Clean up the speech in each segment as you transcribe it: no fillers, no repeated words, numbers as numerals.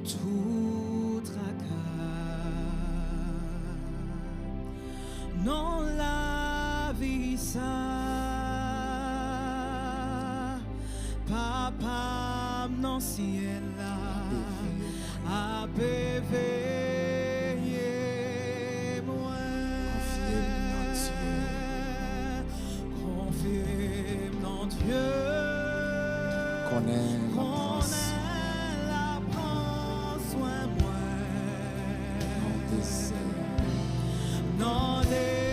tout tracas. Non la vie ça, papa non ciel là, a béveillé moi. Confirme dans Dieu. Connais la prend soin moi. Non désert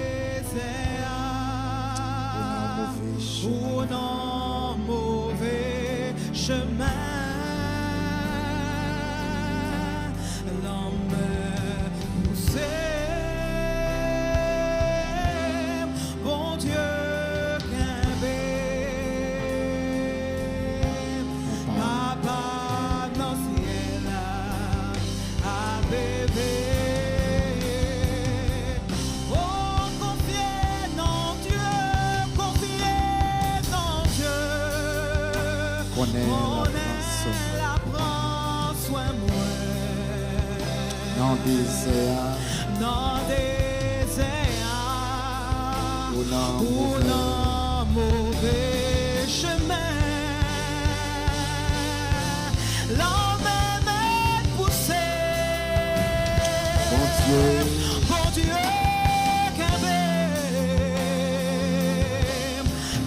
ou non mauvais chemin. L'homme poussé, bon Dieu. Non désert ou non mauvais chemin. L'homme est poussé. Bon Dieu, qu'avait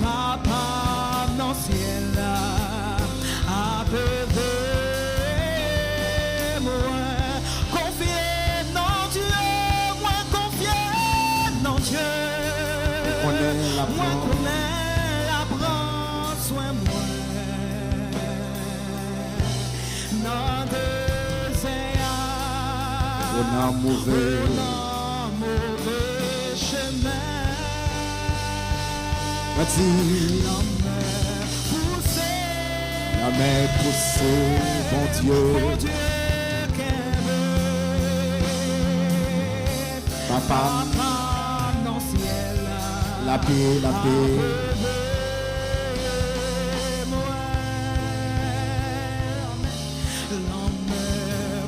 papa dans ciel là a bévé. Moi connais la prend soin moi. Non désert ou non mauvais chemin. L'homme est poussé, bon Dieu. Papa dans ciel. La paix, la paix. L'homme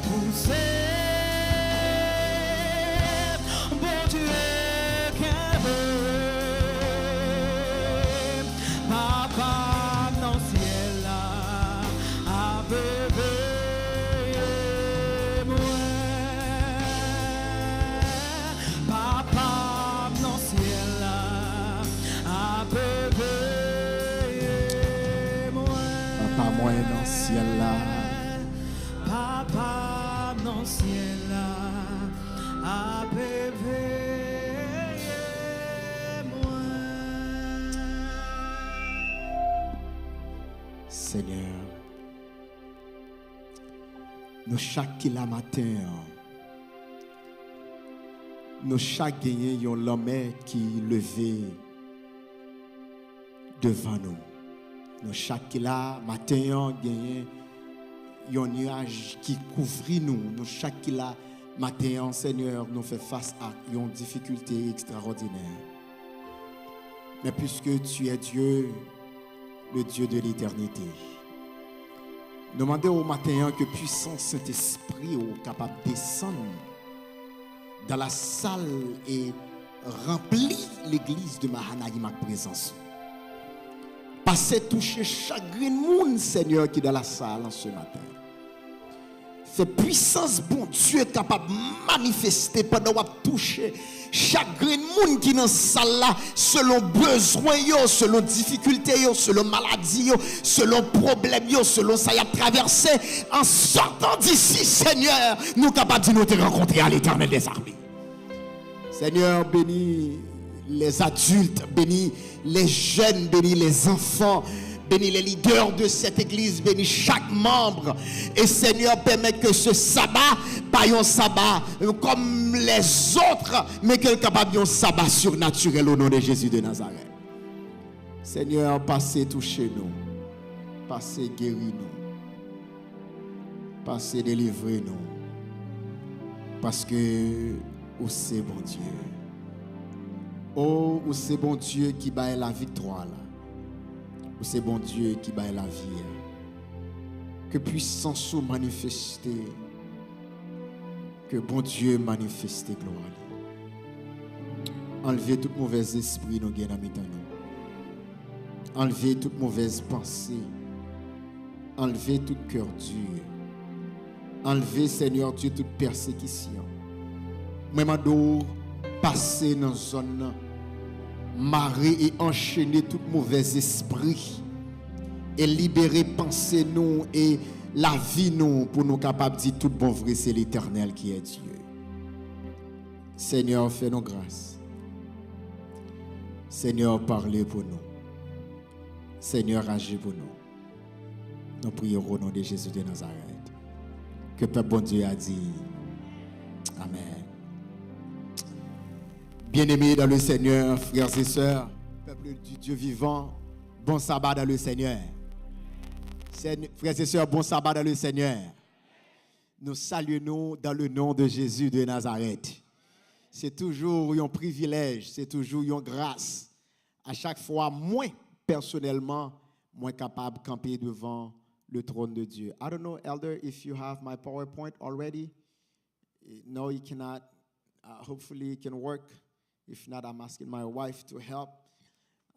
poussé, bon Dieu qu'un papa dans ciel a bébé moi. Papa dans ciel Papa moi dans ciel là. Papa dans ciel là a moi. Seigneur, nous chaque matin, nous chaque gagné yon l'homme qui levé devant nous. Nous chaque matin gagné yon nuage qui couvrit nous. Nous chaque matin, Seigneur, nous fait face à une difficulté extraordinaire. Mais puisque tu es Dieu, le Dieu de l'éternité, nous demandons au matin que puissant Saint-Esprit soit capable de descendre dans la salle et remplir l'église de Mahanaïm avec présence. Passez toucher chagrin monde, Seigneur, qui est dans la salle en ce matin. Fait puissance, bon Dieu, capable de manifester pendant qu'on toucher chagrin monde qui est dans la salle là, selon besoin, selon difficulté, selon maladie, selon problème, selon ça y a traversé. En sortant d'ici, Seigneur, nous sommes capables de nous rencontrer à l'Éternel des armées. Seigneur, bénis les adultes, bénis les jeunes, bénis les enfants, bénis les leaders de cette église, bénis chaque membre. Et Seigneur, permet que ce sabbat, pas un sabbat comme les autres, mais qu'il soit capable d'un sabbat surnaturel au nom de Jésus de Nazareth. Seigneur, passez toucher nous, passez guérir nous, passez délivrer nous, parce que oh, c'est bon Dieu. Oh, c'est bon Dieu qui baille la victoire là. C'est bon Dieu qui baille la vie. que puissance ou manifester, que bon Dieu manifeste gloire. Enlevez tout mauvais esprit nous gagnons dans nous. Enlevez toute mauvaise pensée. Enlevez tout cœur dur. Enlevez, Seigneur Dieu, toute persécution. Même d'où passer dans la zone, marrer et enchaîner tout mauvais esprit. Et libérer penser nous et la vie nous pour nous capables de dire tout bon vrai, c'est l'Éternel qui est Dieu. Seigneur, fais-nous grâce. Seigneur, parlez pour nous. Seigneur, agis pour nous. Nous prions au nom de Jésus de Nazareth. Que le peuple bon Dieu a dit. Amen. Bien-aimés dans le Seigneur, frères et sœurs, peuple du Dieu vivant, bon sabbat dans le Seigneur. Frères et sœurs, bon sabbat dans le Seigneur. Nous saluons dans le nom de Jésus de Nazareth. C'est toujours un privilège, c'est toujours une grâce. À chaque fois, moi, personnellement, moi capable de camper devant le trône de Dieu. I don't know, Elder, if you have my PowerPoint already. No, you cannot. Hopefully it can work. If not, I'm asking my wife to help.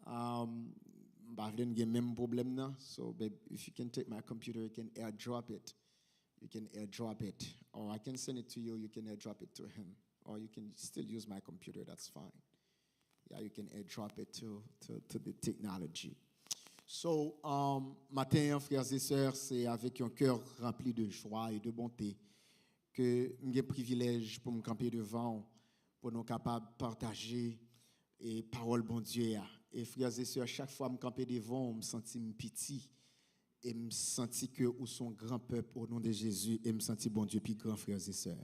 But I didn't get même problem now. So, babe, if you can take my computer, you can airdrop it. You can airdrop it. Or I can send it to you, you can airdrop it to him. Or you can still use my computer, that's fine. Yeah, you can airdrop it to the technology. So, matin, frères et sœurs, c'est avec un cœur rempli de joie et de bonté que j'ai le privilège pour me camper devant, pour nous capables de partager et parole bon Dieu. Et frères et sœurs, chaque fois que je me camper devant, je me sens petit et je me sens que nous sommes grand peuple au nom de Jésus et je me sens bon Dieu plus grand, frères et sœurs.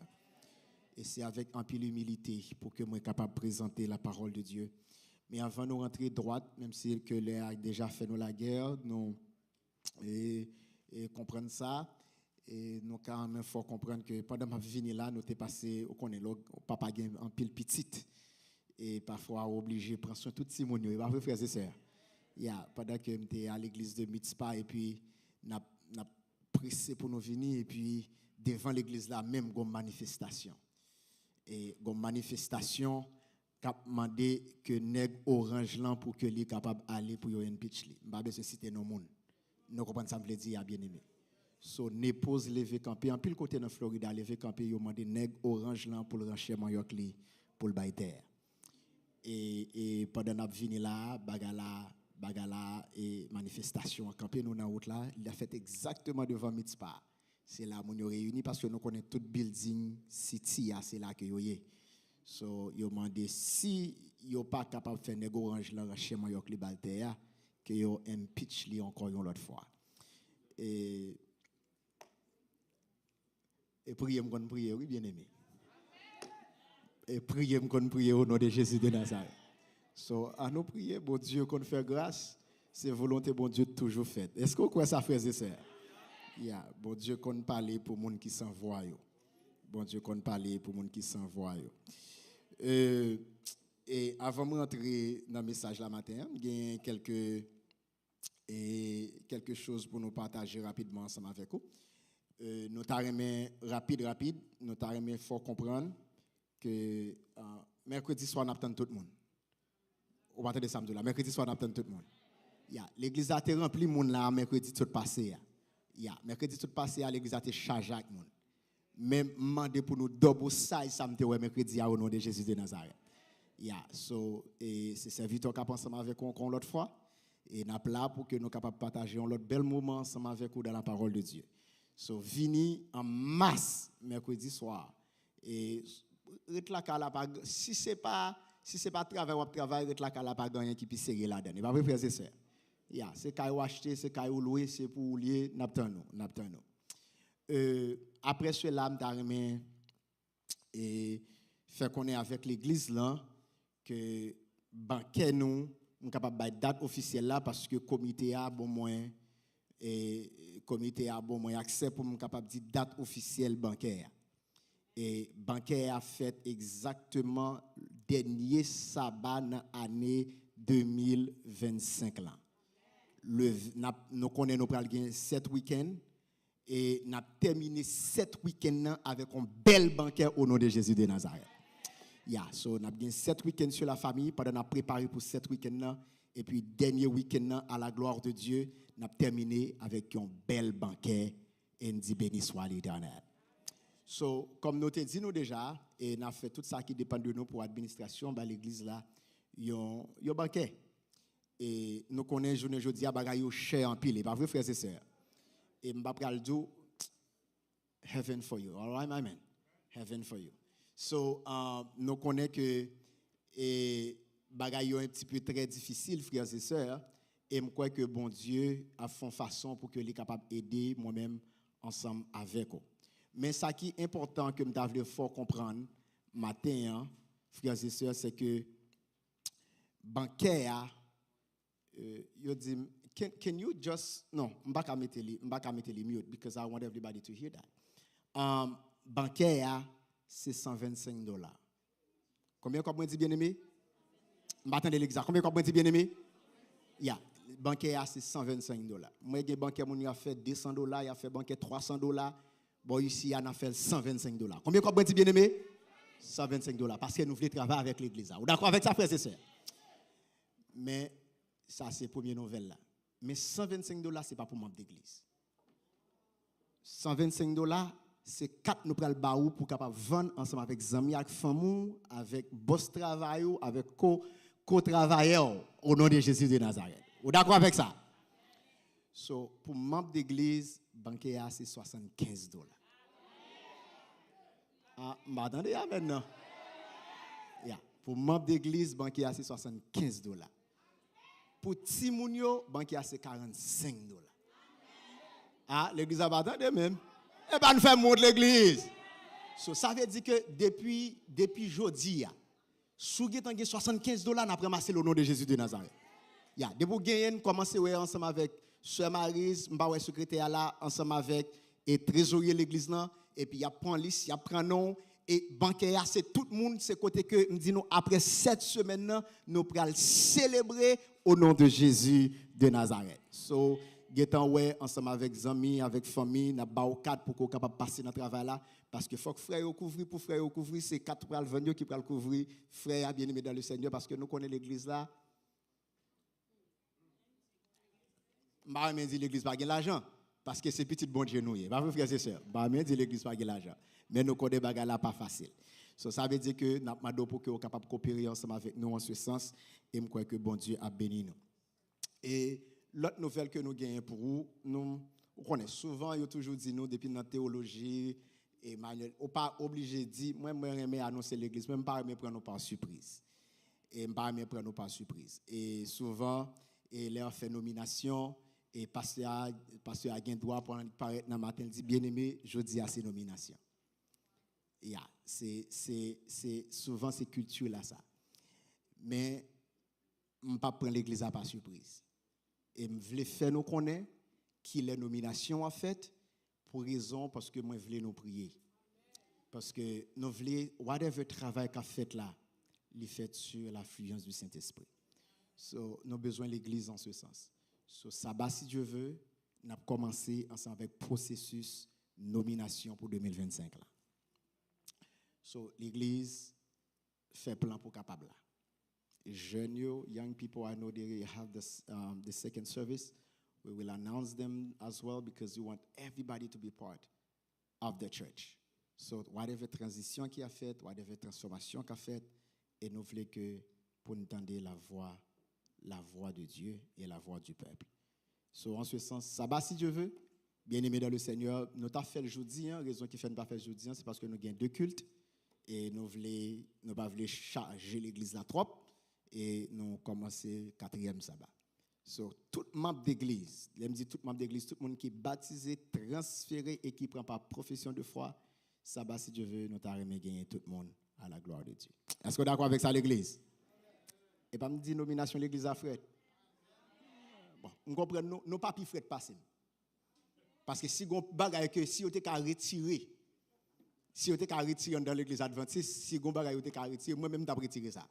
Et c'est avec un peu d'humilité pour que je sois capable de présenter la parole de Dieu. Mais avant de rentrer droite, même si que l'État a déjà fait nous la guerre, nous et comprendre ça, et nous quand même faut comprendre que pendant ma venue là, nous t'es passé, on connaît le papa en pile petite et parfois obligé de prendre soin tout petit monde, pas vrai frères et sœurs. Pendant que j'étais à l'église de Mitzpah et puis n'a pressé pour nous venir et puis devant l'église là même une manifestation. Et une manifestation cap mandé que nèg orange là pour que li capable aller pour yon pitch li. M'pa besoin citer non monde. Nous comprenons ça me veut dire bien aimé. So ne pose lever camper en pile côté dans Florida lever camper yo mandé nèg orange là pour le rancher manioc li pour le bail terre. Et pendant n'a vini là bagala et manifestation camper nous dans route là, il a fait exactement devant Mitzpah. C'est là où nous réunis parce que nous connaissons tout building city c'est là que yo yé. So, yo demandé si yo pas capable de faire nèg orange là chez moi yok li baltea que yo impeach li encore une autre fois. Et prier m'gon prier oui bien aimé. Et prier m'gon prier au nom de Jésus de Nazareth. So, à nous prier bon Dieu qu'on fait grâce, c'est volonté bon Dieu toujours faite. Est-ce que vous croyez ça frères et sœurs? Bon Dieu qu'on parler pour monde qui s'envoie yo. Bon Dieu qu'on parler pour monde qui s'envoie yo. Et avant de rentrer dans le message la matin, il y a quelque chose pour nous partager rapidement ensemble avec vous. Nous t'arrêtons rapide, nous t'arrêtons fort comprendre que mercredi soir, nous attendons tout le monde. On va attendre samedi là, mercredi soir, nous attendons tout le monde. L'église a été remplie de monde là, mercredi tout passé. Mercredi tout passé, l'église a été chargée avec monde. Même demandé pour nous double size samedi ou mercredi au nom de Jésus de Nazareth. So c'est serviteur qui a pensé avec nous l'autre fois et n'a là pour que nous capables partager un autre bel moment ensemble avec vous dans la parole de Dieu. So vini en masse mercredi soir et si c'est pas travail ou travail la kala pas gagner qui puisse serrer là-dedans. Et pas vrai frères et sœurs. C'est caillou acheter, c'est caillou louer, c'est pour lier n'attend nous. Après cela, m'ta et faire qu'on est avec l'église là que banquet nous capable de date officielle là parce que comité a bon moins accès pour me capable dire date officielle bancaire. Et bancaire a fait exactement dernier sabbat dans l'année 2025 là. Nous connaissons nous pral 7 week-ends Et nous avons terminé 7 week-ends avec un bel banquet au nom de Jésus de Nazareth. Yeah, so nous avons 7 week-ends sur la famille, pendant nous avons préparé pour 7 week-ends. Et puis, dernier week-end, à la gloire de Dieu, nous avons terminé avec un bel banquet. Et nous dit béni soit l'Éternel. So, comme nous t'ai dit nous déjà, et nous avons fait tout ça qui dépend de nous pour l'administration, bah, l'église là, il y a un banquet. Et nous connaissons journée jeudi à bagaille cher en pile, pas vrai frères et sœurs. Et m'pa pral dou heaven for you. All right, my man. Heaven for you. So, nous connaissons que bagaille un petit peu très difficile frères et sœurs, et je crois que bon Dieu a fait façon pour que les capable d'aider moi-même ensemble avec eux. Mais ça qui est important que je voulais fort comprendre matin, frères et sœurs, c'est que banquet you dit can you just no, je ne vais pas mettre les mute because I want everybody to hear that. Banquet c'est $125. Combien comme dit bien aimé? Je vais attendre l'exact. Combien comme dit bien aimé? Yeah. Banquet c'est $125. Moi j'ai banquet mon a fait $200, il a fait banquet $300. Bon ici il a fait $125. Combien comme dit bien aimé? $125 parce que nous voulons travailler avec l'église. Vous d'accord avec ça frères et sœurs? Mais ça c'est la première nouvelle là. Mais $125 c'est pas pour membre d'église. $125 c'est 4 nous pral baou pour capable vendre ensemble avec amis avec famille, avec boss travail avec co-travailleurs au nom de Jésus de Nazareth. Vous d'accord avec ça? So pour membre d'église, banquier c'est $75. Ah, m'attendez maintenant. Yeah. Pour membre d'église, banquier c'est $75. Pour Timounio, banquier c'est $45. Ah, l'église a pas attendé même. Et pas nous faire monter l'église. So, ça veut dire que depuis jeudi, si vous avez $75, n'a ramassé le nom de Jésus de Nazareth. Yeah, depuis que vous avez commencé ensemble avec Sœur Maryse, m'ba secrétaire là ensemble avec et trésorier l'église là et puis il y a prend liste, il y a prend nom et banquier c'est tout le monde c'est côté que nous dit nous après 7 semaines nous pral célébrer au nom de Jésus de Nazareth. So getan ouais ensemble avec amis, avec famille, n'a ba au cadre pour qu'on capable passer dans travail là parce que faut que frère au couvrir pour frère au couvrir c'est 4 pral venir qui pral couvrir frère bien-aimé dans le Seigneur parce que nous connaissons l'église là. Bah mais dit l'église pas gain l'argent parce que c'est petit bon Dieu nous. Pas vrai frères et sœurs. Bah mais dit l'église pas gain l'argent. Mais nous connaissons bagarre là pas facile. So, ça veut dire que n'a pas pour que vous capable coopérer ensemble avec nous en ce sens et me crois que bon Dieu a béni nous. Et l'autre nouvelle que nous gagnons pour vous, nous connaissons souvent il toujours dit nous depuis notre théologie et manuel on pas obligé dire moi aimer annoncer l'église même pas aimer prendre nous par surprise. Et pas aimer prendre nous par surprise. Et souvent et leur fait nomination et pasteur a gain droit pour paraître dans matin dit bien-aimé jeudi à ces nominations. Yeah, c'est souvent ces cultures là ça. Mais on pas prendre l'église à pas surprise. Et me voulais faire nous connaître qui les nominations en fait pour raison parce que moi voulais nous prier. Parce que nous voulons whatever travail qu'a fait là, il fait sur l'affluence du Saint-Esprit. So, nous avons besoin de l'église en ce sens. So, sabbat, si Dieu veut, nous avons commencé ensemble avec processus nomination pour 2025. Là. So, l'église fait plan pour capable là. Jeunes, young people, I know they have the second service. We will announce them as well because we want everybody to be part of the church. So, whatever transition qui a fait, whatever transformation qui a fait, et nous voulons que pour nous entendre la voix de Dieu et la voix du peuple. So, en ce sens, sabbat si Dieu veut, bien aimé dans le Seigneur, nous avons fait le jeudi, raison qui fait ne pas faire le jeudi, c'est parce que nous avons 2 cultes et nous ne pas voulons charger l'église là trop et nous commencer 4e sabbat. So, tout membre d'église, je me dis tout membre d'église, tout le monde qui est baptisé, transféré et qui prend par profession de foi, sabbat si Dieu veut, nous avons gagner tout le monde à la gloire de Dieu. Est-ce que vous êtes d'accord avec ça l'église? Et pas me dire nomination l'église à Fred. Bon, on comprend nos papiers Fred passer. Parce que si on bagaille que si on était qu'à retirer dans l'église adventiste, si on bagaille était qu'à retirer, moi même t'ai retiré ça.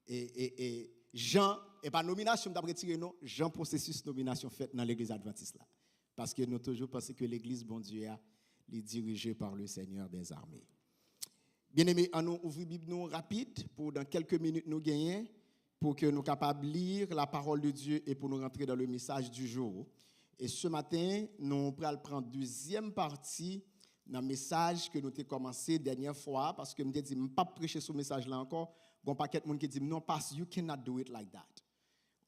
Et Jean et pas nomination t'ai retiré non, Jean processus nomination fait dans l'église adventiste là. Parce que nous toujours pensons que l'Église, bon Dieu, est dirigée par le Seigneur des armées. Bien-aimés, nous ouvrons la Bible nous rapide pour dans quelques minutes nous gagner, pour que nous soyons capables de lire la parole de Dieu et pour nous rentrer dans le message du jour. Et ce matin, nous allons prendre la deuxième partie dans le message que nous avons commencé la dernière fois, parce que je me dis, je ne vais pas prêcher ce message-là encore. Il y a un paquet de monde qui dit, non, parce que you cannot do it like that.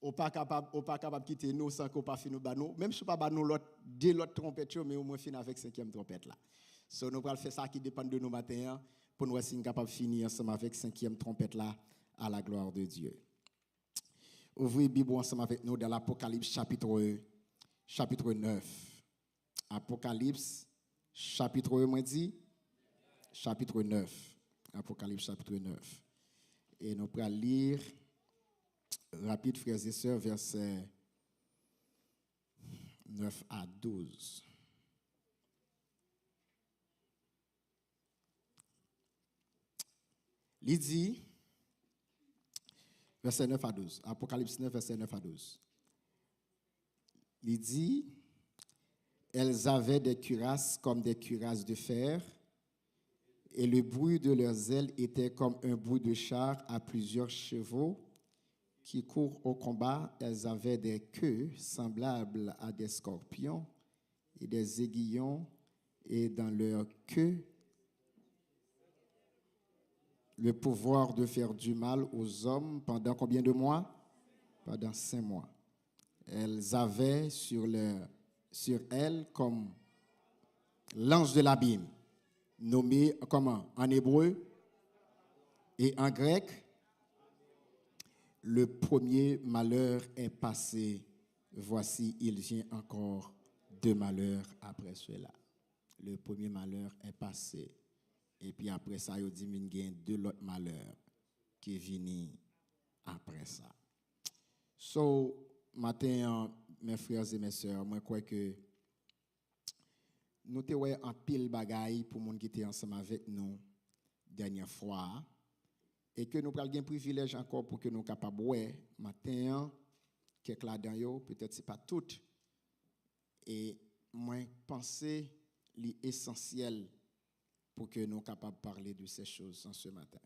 On pas capable de quitter nous sans qu'on pas finir nous. Même si pas nous l'autre trompette, mais au moins finir avec cinquième trompette là. So nous allons faire ça qui dépend de nous matin pour nous être capable de finir ensemble avec cinquième trompette là à la gloire de Dieu. Ouvrez la Bible ensemble avec nous dans l'Apocalypse chapitre 9. Apocalypse chapitre 1, moi dit chapitre 9. Apocalypse chapitre 9. Et nous allons lire rapide, frères et sœurs, versets 9 à 12. Il dit, verset 9 à 12, Apocalypse 9, verset 9 à 12. Il dit, elles avaient des cuirasses comme des cuirasses de fer, et le bruit de leurs ailes était comme un bruit de char à plusieurs chevaux qui courent au combat. Elles avaient des queues semblables à des scorpions et des aiguillons, et dans leur queue, le pouvoir de faire du mal aux hommes pendant combien de mois? Pendant 5 mois. Elles avaient sur elles comme l'ange de l'abîme, nommé comment? En hébreu et en grec. Le premier malheur est passé. Voici, il vient encore 2 malheurs après cela. Le premier malheur est passé. Et puis après ça, il dit qu'il y a 2 autres malheurs qui viennent après ça. So, matin, mes frères et mes sœurs, moi, je crois que nous avons en pile bagaille pour les gens qui étaient ensemble avec nous dernière fois. Et que nous avons un privilège encore pour que nous soyons capables de voir matin, quelques là-dedans, peut-être ce n'est pas tout. Et moi, penser l'essentiel pour que nous soyons capables de parler de ces choses en ce matin.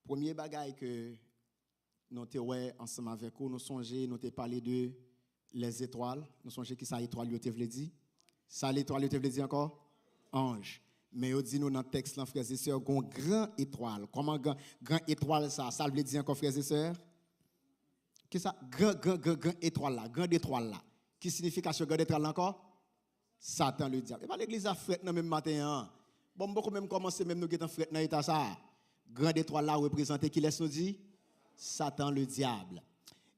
Premier bagaille que nous avons ensemble avec vous, nous songeons, nous avons parlé de les étoiles. Nous songeons qui ça étoile, vous avez dit? Ça l'étoile, vous avez dit encore? Ange. Mais on dit nous dans le texte, là, frères et sœurs, une grande étoile. Comment grand étoile ça? Ça veut dire encore, frères et sœurs? Qu'est-ce que ça? Grand étoile là, grande étoile là. Qui signification grande étoile là encore? Satan le diable. Et pas l'église a frette dans même matin. Hein? Bon, beaucoup même commencer même nous qui en frette dans l'état ça. Grande étoile là représentée qui laisse nous dire? Satan le diable.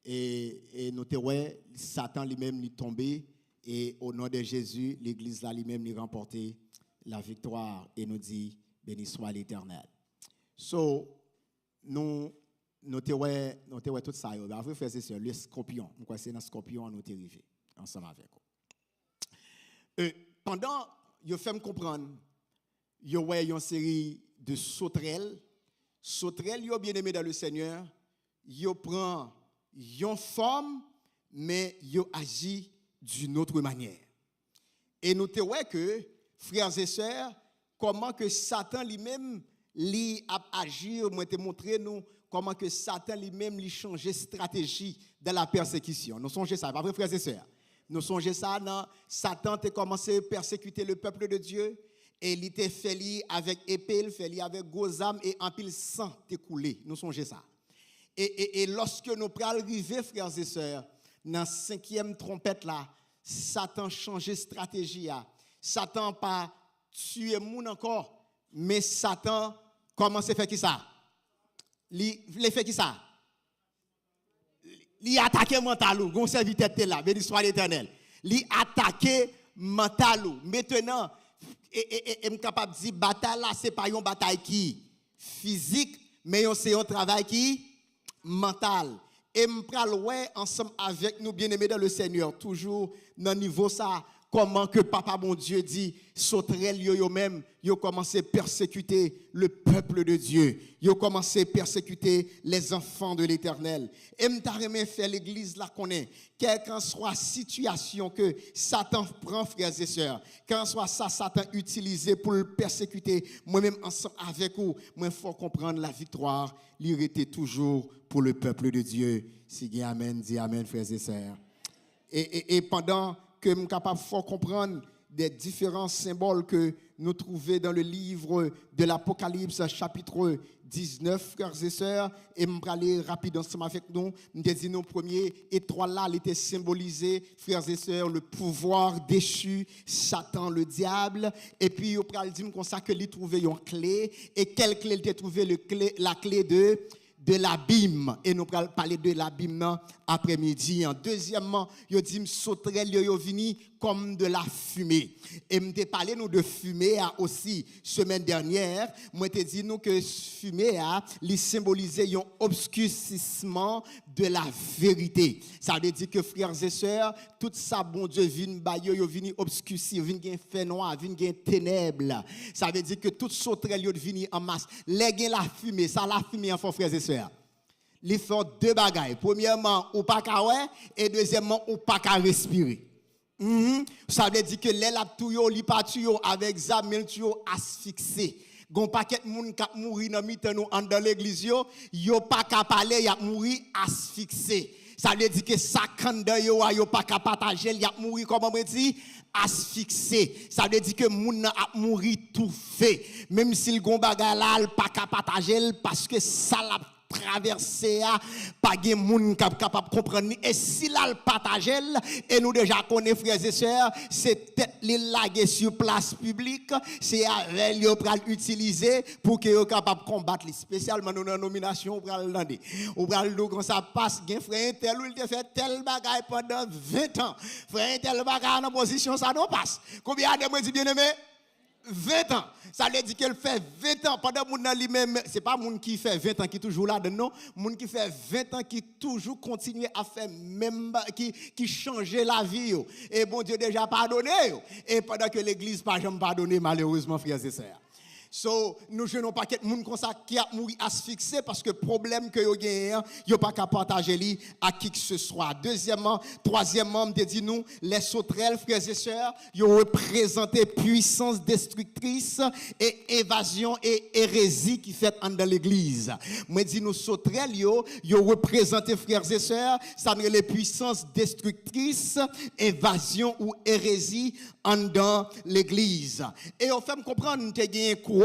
Et nous ouais, Satan lui-même est tombé et au nom de Jésus, l'église là lui-même est remporté la victoire et nous dit béni soit l'Éternel. So nous ouais tout ça yo. Après frères et sœurs, le scorpion, moi c'est dans scorpion nous t'es arrivé ensemble avec vous. Pendant yo fait me comprendre yo ouais une série de sauterelles yo bien-aimé dans le Seigneur, yo prend une forme mais yo agit d'une autre manière. Et nous te ouais que frères et sœurs, comment que Satan lui-même lui a agi, moi te montrer nous comment que Satan lui-même lui changer stratégie dans la persécution. Nous songez ça, pas vrai frères et sœurs. Nous songez ça dans Satan a commencé à persécuter le peuple de Dieu et il était fait lui avec épée, il fait lui avec gros âme et en pile sang t'écoulé. Nous songez ça. Et lorsque nous prenons arriver frères et sœurs dans 5e trompette là, Satan changeait stratégie là. Satan pas tuer moun encore, mais Satan commence à faire qui ça? Il fait qui ça? Il attaque mental ou gon serviteur là, béni soit l'Éternel. Il attaque mental ou. Maintenant et me capable dire bataille là c'est pas une bataille qui physique, mais c'est un travail qui mental. Et me pral ouais ensemble avec nous bien-aimés dans le Seigneur, toujours dans niveau ça comment que papa mon Dieu dit, sauterelles yo même, yo commencé à persécuter le peuple de Dieu. Yo commencé à persécuter les enfants de l'Éternel. Et m'ta remet faire l'église là connaît, quelle qu'en soit situation que Satan prend, frères et sœurs, quand soit ça Satan utilisé pour le persécuter, moi-même ensemble avec vous, moi faut comprendre la victoire, il était toujours pour le peuple de Dieu. Si dit amen, dis amen, frères et sœurs. Et pendant que je suis capable de comprendre des différents symboles que nous trouvons dans le livre de l'Apocalypse, chapitre 19, frères et sœurs, et je vais aller rapide ensemble avec nous. Je dis nos premiers étoiles là, il était symbolisé, frères et sœurs, le pouvoir déchu, Satan, le diable. Et puis, on va dire comme ça que il trouvait une clé. Et quelle clé il était trouvé? La clé de l'abîme. Et nous allons parler de l'abîme après-midi. Deuxièmement, il dit sauterelles yo vini comme de la fumée. Et m'te parlé nous de fumée aussi semaine dernière, moi te dit nous que fumée li symbolisait un obscurcissement de la vérité. Ça veut dire que frères et sœurs, tout ça bon Dieu vient ba yo vini obscurcir, vient gen fait noir, vient gen ténèbres. Ça veut dire que toute sauterelle yo vini en masse. Les gen la fumée, ça la fumée en frères et sœurs. Ils font deux bagailles. Premièrement, ou pas qu'à ouais, et deuxièmement, ou pas qu'à respirer. Ça veut dire que les lap touyo, li pa touyo avec zamel touyo asphyxé. Gon paquet moun k'ap mouri dans mitan nou en dans l'église yo pas qu'à parler, y a mouri asphyxé. Ça veut dire que ça kanda yo pas qu'à partager, y a mouri comment on dit asphyxé. Ça veut dire que moun a mouri tout fait. Même si le gon bagay là, pas qu'à partager parce que ça l'a traverser pas gen moun capable comprendre et si là le partager et nous déjà connaissons frères et sœurs c'est tête li laguer sur place publique c'est avec yo pral utiliser pour que yo capable combattre spécialement dans nomination pral demander ou pral do quand ça passe gen frère tel ou il te fait tel bagaille pendant 20 ans frère tel bagaille en position ça non passe combien de mois dit bien aimé 20 ans. Ça veut dire qu'elle fait 20 ans. Pendant que moun lui-même, ce n'est pas moun qui fait 20 ans qui toujours là, non. Moun qui fait 20 ans qui toujours continue à faire même, qui change la vie. Et bon Dieu déjà pardonné. Et pendant que l'église pas jamais pardonné, malheureusement, frères et sœurs. So, nous jeunons pas quelqu'un moun comme ça qui a mouru asphyxié parce que problème que yo gagne, yo pas capable partager li à qui que ce soit. Deuxièmement, troisièmement, me dit nous les sauterelles frères et sœurs, yo représenté puissance destructrice et évasion et hérésie qui fait dans l'église. Moi dit nous sauterelles yo représenté frères et sœurs, ça me les puissances destructrices, évasion ou hérésie dans l'église. Et on fait me comprendre que gagne couronne.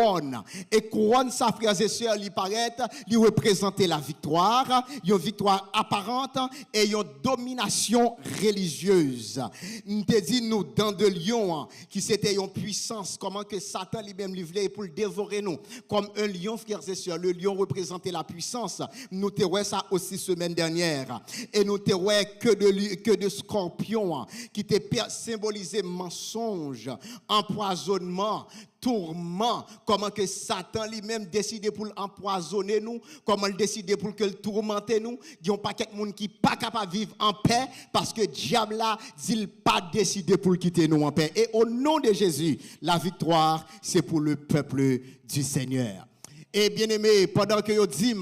Et couronne, ça, frères et sœurs, il paraît, il représente la victoire, une victoire apparente et une domination religieuse. Nous te dit, nous, dans de lion, qui c'était une puissance, comment que Satan lui-même livré pour le dévorer nous. Comme un lion, frères et sœurs, le lion représentait la puissance. Nous te voyons ça aussi semaine dernière. Et nous te voyons que de scorpions, qui te symbolisé mensonge, empoisonnement, tourment, comment que Satan lui-même décidé pour empoisonner nous, comment il décidé pour que le tourmenter nous, il y a pas quelqu'un monde qui pas capable de vivre en paix parce que diable là dit pas décidé pour quitter nous en paix. Et au nom de Jésus, la victoire c'est pour le peuple du Seigneur. Et bien aimé, pendant que yo dit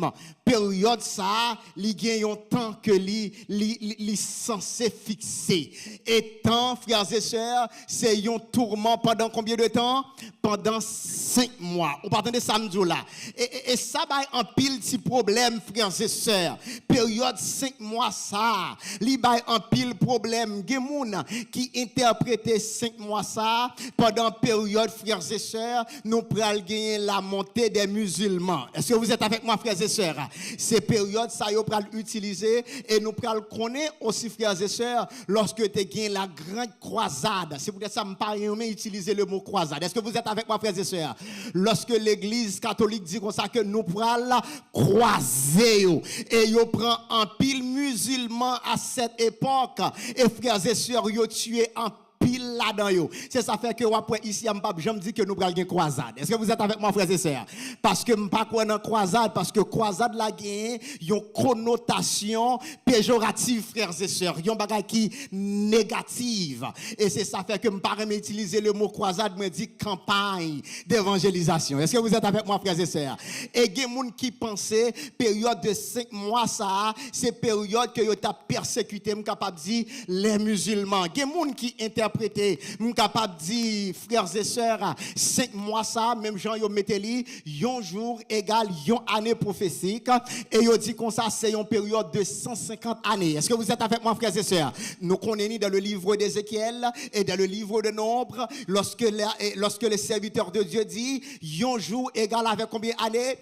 période ça, li gen un temps que li censé fixer. Et temps, frères et sœurs, c'est un tourment pendant combien de temps? Pendant 5 mois. On parle de samedi là. Et ça va en pile petit problème, frères et sœurs. Période 5 mois ça, li va en pile problème. Gen moun qui interpréter 5 mois ça pendant période, frères et sœurs, nous pral gagner la montée des musulmans. Est-ce que vous êtes avec moi, frères et sœurs? Ces périodes, ça y pral utiliser et nous pral connaître aussi, frères et sœurs, lorsque tu as la grande croisade. C'est peut-être ça me paraît utiliser le mot croisade. Est-ce que vous êtes avec moi, frères et sœurs? Lorsque l'église catholique dit comme ça que nous pral croiser et yo prend en pile musulman à cette époque et frères et sœurs, yo tué en pile pile là-dedans yo. C'est ça fait que après ici je me dis que nous prenons une croisade. Est-ce que vous êtes avec moi frères et sœurs? Parce que je ne pas quoi dans croisade parce que croisade la gagne une connotation péjorative frères et sœurs, une bagage qui négative et c'est ça fait que je pas utiliser le mot croisade, me dit campagne d'évangélisation. Est-ce que vous êtes avec moi frères et sœurs? Et il y a des gens qui pensaient période de 5 mois ça, c'est période que yo t'a persécuté, capable dire les musulmans. Il y a des gens qui interprétaient, capable dire frères et sœurs, 5 mois ça, même Jean yo mettez li, un jour égal une année prophétique et yo dit comme ça c'est une période de 150 années. Est-ce que vous êtes avec moi frères et sœurs? Nous connaissons dans le livre d'Ézéchiel et dans le livre de Nombre, lorsque le serviteur de Dieu dit un jour égal avec combien d'années?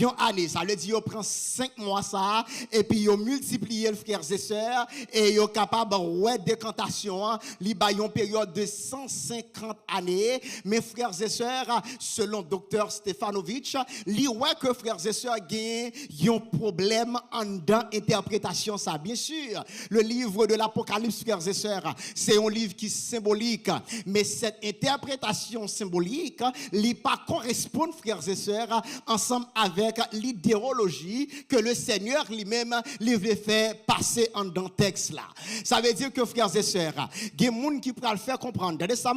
Une année. Ça veut dire qu'on prend 5 mois ça et puis on multiplie les frères et sœurs et on capable de décantation, li ba une période de 150 années. Mes frères et sœurs, selon docteur Stefanovic, li ouais que frères et sœurs gagnent un problème en dans interprétation ça. Bien sûr, le livre de l'Apocalypse frères et sœurs, c'est un livre qui est symbolique, mais cette interprétation symbolique li pas correspond frères et sœurs ensemble avec l'idéologie que le Seigneur lui-même lui veut faire passer en dans texte là. Ça veut dire que frères et sœurs, il y a des gens qui peuvent le faire comprendre. De ça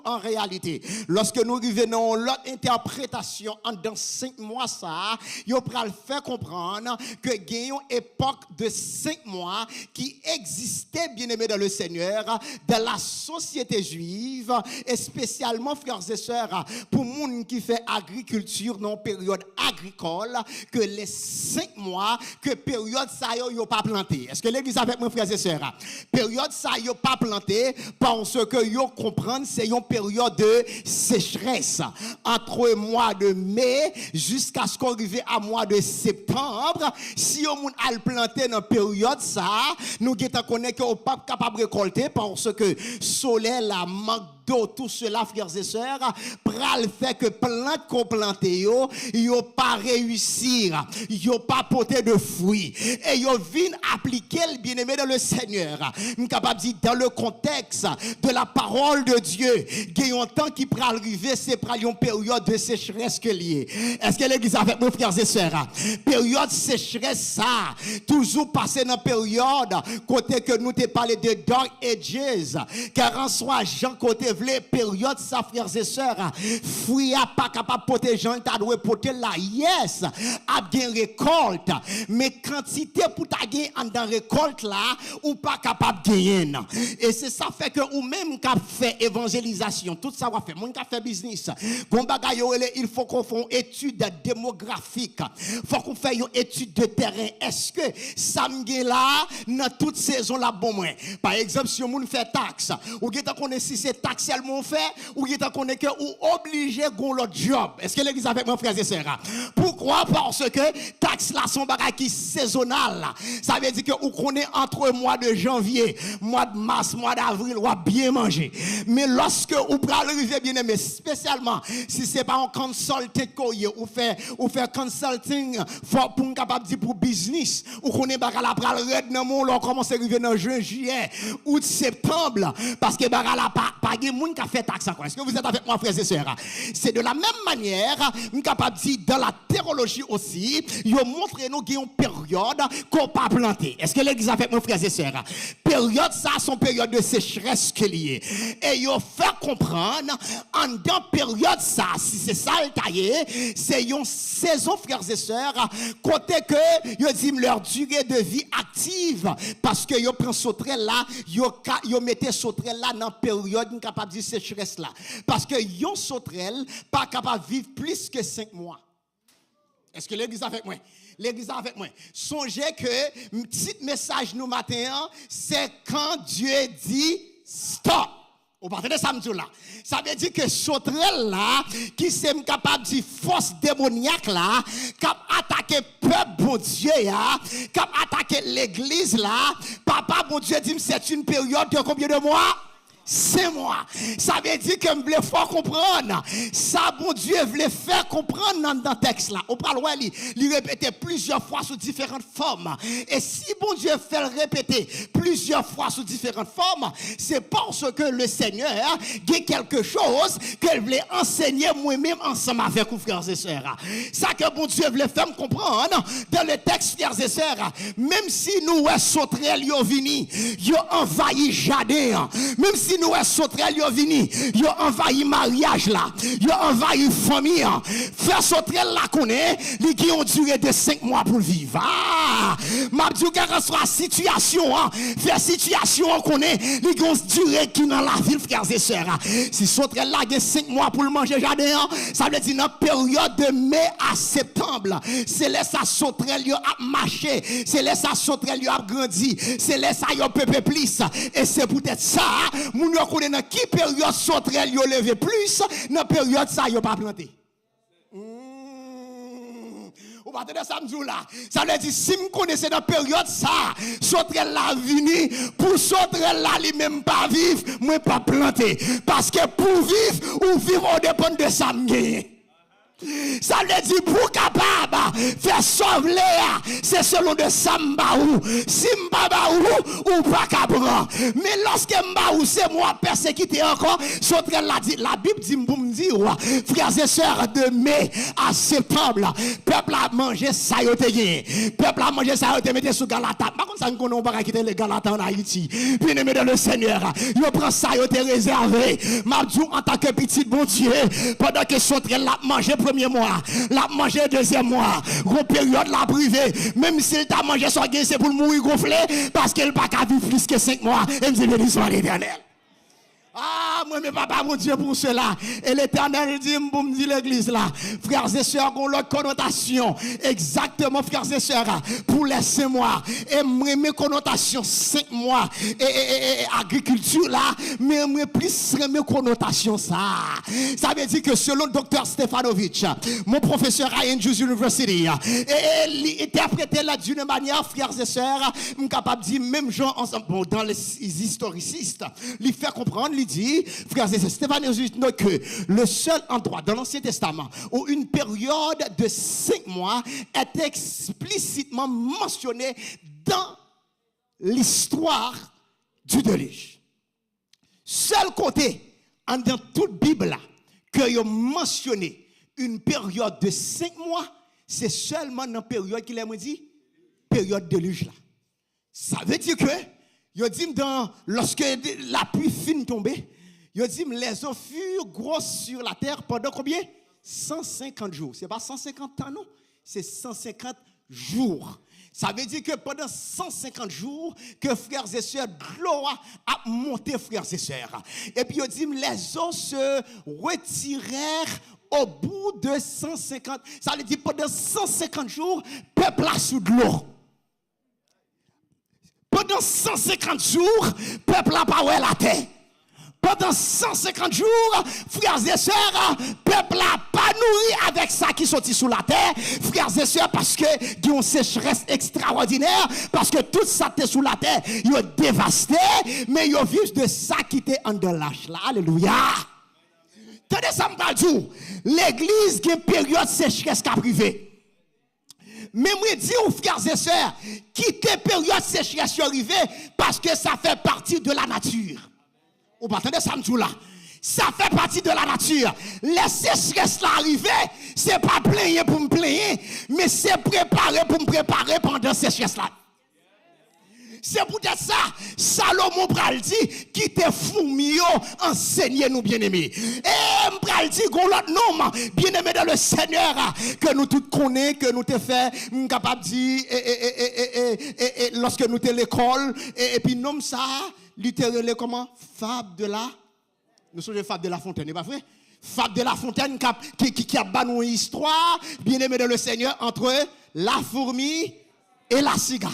en réalité, lorsque nous revenons l'autre interprétation en dans 5 mois ça, ils peuvent le faire comprendre que il y a une époque de 5 mois qui existait bien aimé dans le Seigneur dans la société juive et spécialement frères et sœurs pour monde qui fait agriculture dans période agricole que les 5 mois que période ça yo pas planté. Est-ce que l'église avec moi frères et sœurs? Période ça yo pas planté parce que yo comprendre c'est une période de sécheresse entre le mois de mai jusqu'à ce qu'on arrive à mois de septembre. Si on a planté dans période ça, nous geta connaît que on pas capable de récolter parce que soleil la manque d'eau, tout cela frères et sœurs pral fait que plante qu'on planté yo pas réussir, yo pas porter de fruits et yo vinn appliquer le bien-aimé dans le Seigneur. Nous capable dire dans le contexte de la parole de Dieu, il y a un temps qui pral arriver, c'est pral une période de sécheresse que lié. Est-ce que l'église avec mes frères et sœurs? Période sécheresse ça, toujours passé dans période côté que nous te parlé de dark ages, car en soit Jean côté vle période ça frères et sœurs, fruit a pas capable porter Jean t'a doit porter la yes, a bien récolte, mais quantité pour ta gagner en dans récolte là ou pas capable gagner. Et c'est ça fait que ou même qu'a fait évangélisation, tout ça va faire mon qu'a fait business. Gon bagay il faut qu'on fasse une étude démographique. Faut qu'on fasse une étude de terrain. Est-ce que ça me là dans toute saison là bon moins. Par exemple si on fait taxe, ou geta connaît si c'est taxe seulement fait ou geta connaît que ou obligé gon l'autre job. Est-ce que l'église avec mon frère et sœurs? Pourquoi? Parce que taxe là son bagage qui saisonnal. Ça veut dire que ou connaît entre mois de janvier, mois de mars, mois d'avril ou bien manger. Mais lorsque ou pral arriver bien aimé spécialement si c'est pas un consulting ou faire consulting pour capable dire pour business ou connaît bagage la pral red dans mon là commence à arriver dans juin, juillet, août, septembre parce que bagage la pas de monde qui fait taxe encore. Est-ce que vous êtes avec moi frères et sœurs? C'est de la même manière, nous capable dire dans la théologie aussi, yo montre nous qu'il y a une période qu'on pas planter. Est-ce que l'église avec moi frères et sœurs? Période ça son période de sécheresse que lié. Et yo fait comprendre en dans période ça si c'est ça le taillé, c'est une saison frères et sœurs côté que yo dit leur durée de vie active parce que yo prend sauterelle là, yo mettez sauterelle là dans période capable de sécheresse là parce que yon sauterelle pas capable vivre plus que 5 mois. Est-ce que l'église avec moi? L'église avec moi. Songez que petit message nous matin, c'est quand Dieu dit stop. Vous partez de samedi là. Ça veut dire que sauterelle là, qui c'est capable de force démoniaque là, cap attaquer peuple bon Dieu là, cap attaquer l'église là, papa bon Dieu dit c'est une période de combien de mois? c'est moi. Ça veut dire que je voulais faire comprendre. Ça, bon Dieu voulait faire comprendre dans le texte là. On parle, il répétait plusieurs fois sous différentes formes. Et si bon Dieu fait le répéter plusieurs fois sous différentes formes, c'est parce que le Seigneur a quelque chose qu'il voulait enseigner moi-même ensemble avec vous, frères et sœurs. Ça que bon Dieu voulait faire me comprendre dans le texte, frères et sœurs. Même si nous sauterelles yo vini, yo envahi jardin. Même si nous sauterelles yo vini, yo envahi mariage là, yo envahi famille. Frère sauterelle là connaît, li qui ont duré de 5 mois pour vivre. Ah, m'a dit que soit situation, faire situation on connaît, li qui ont duré qui dans la ville, frères et sœurs. Si sauterelle là a 5 mois pour le manger jardin, ça veut dire dans période de mai à septembre, c'est là ça sauterelle yo a marché, c'est là ça sauterelle yo a grandi, c'est là ça yo pepe plus. Et c'est peut-être ça, moun yo connaît dans qui période sauterelle yo levé plus, dans période ça yo pas planté. Ou pas de samedi là. Ça veut dire si me connaissez dans période ça, sauterelle la vini, pour sauterelle là lui même pas vivre, moi pas planter parce que pour vivre ou vivre on dépend de ça me. Ça veut dire pour capable faire sauver c'est selon de Sambaou. Si Mbabaou ou pas capable. Mais lorsque Mbaou c'est moi persécuté encore, sauterelle la dit, la Bible dit pour me dire frères et sœurs de mai à septembre, peuple a mangé ça yo te gagné. Peuple a mangé ça yo te mettre sous Galata. Par contre ça nous on pas quitter les Galata en Haïti. Bien aimé dans le Seigneur, yo prend ça yo te réservé. M'a dit en tant que petit bon Dieu, pendant que sauterelle la manger premier mois, la manger deuxième mois, gros période la privée, même s'il t'a mangé son gain, c'est pour mourir gonflé, parce qu'il n'a pas qu'à vivre plus que 5 mois, et me dit béni soit l'Éternel. Ah, moi, mais papa, mon Dieu, pour cela. Et l'Éternel dit, pour me dire l'église là, frères et sœurs, ont leur connotation. Exactement, frères et sœurs, pour les 5 mois. Et mes connotations, 5 mois. Et agriculture là, mais plus mes connotations ça. Ça veut dire que selon le docteur Stefanovic, mon professeur à Andrews University, et il interprétait là d'une manière, frères et sœurs, je suis capable de dire, même gens ensemble, bon, dans les historicistes, il fait comprendre, il dit, frères et sœurs, Stefanovic note que le seul endroit dans l'Ancien Testament où une période de 5 mois est explicitement mentionnée dans l'histoire du déluge. Seul côté, dans toute Bible, que vous mentionné une période de 5 mois, c'est seulement dans la période qu'il a dit, période de déluge là. Ça veut dire que, il dit lorsque la pluie finit tomber, il dit les eaux furent grosses sur la terre pendant combien? 150 jours. Ce n'est pas 150 ans, non, c'est 150 jours. Ça veut dire que pendant 150 jours, que frères et sœurs, l'eau a monté, frères et sœurs. Et puis il dit les eaux se retirèrent au bout de 150. Ça veut dire pendant 150 jours, peuple a sous de l'eau. Pendant 150 jours, peuple n'a pas la terre. Pendant 150 jours, frères et sœurs, peuple n'a pas nourri avec ça qui sortit sous la terre. Frères et sœurs, parce que il y a une sécheresse extraordinaire, parce que tout ça qui est sous la terre, il est dévasté, mais il vivent de ça qui était en de l'âge là. Alléluia. Tenez ça, me dit, l'église qui est période sécheresse qui a privé. Mais moi dis aux frères et sœurs, quittez période sécheresse arrivée parce que ça fait partie de la nature. Vous entendez ça là? Ça fait partie de la nature. Les sécheresses arrivées, c'est pas plaigner pour me plaigner, mais c'est préparer pour me préparer pendant ces sécheresse là. C'est peut-être ça, Salomon pral dit, quittez fourmio, enseignez-nous bien-aimés. Et pral dit, qu'on l'autre nom, bien-aimés dans le Seigneur, que nous tous connaissons, que nous te fait, capable de dire, et lorsque nous te l'école, et puis nomme ça, littéralement comment? Fable de la, nous sommes fable de la fontaine, n'est pas vrai? Fable de la fontaine qui a banni une histoire, bien-aimés dans le Seigneur, entre la fourmi et la cigale.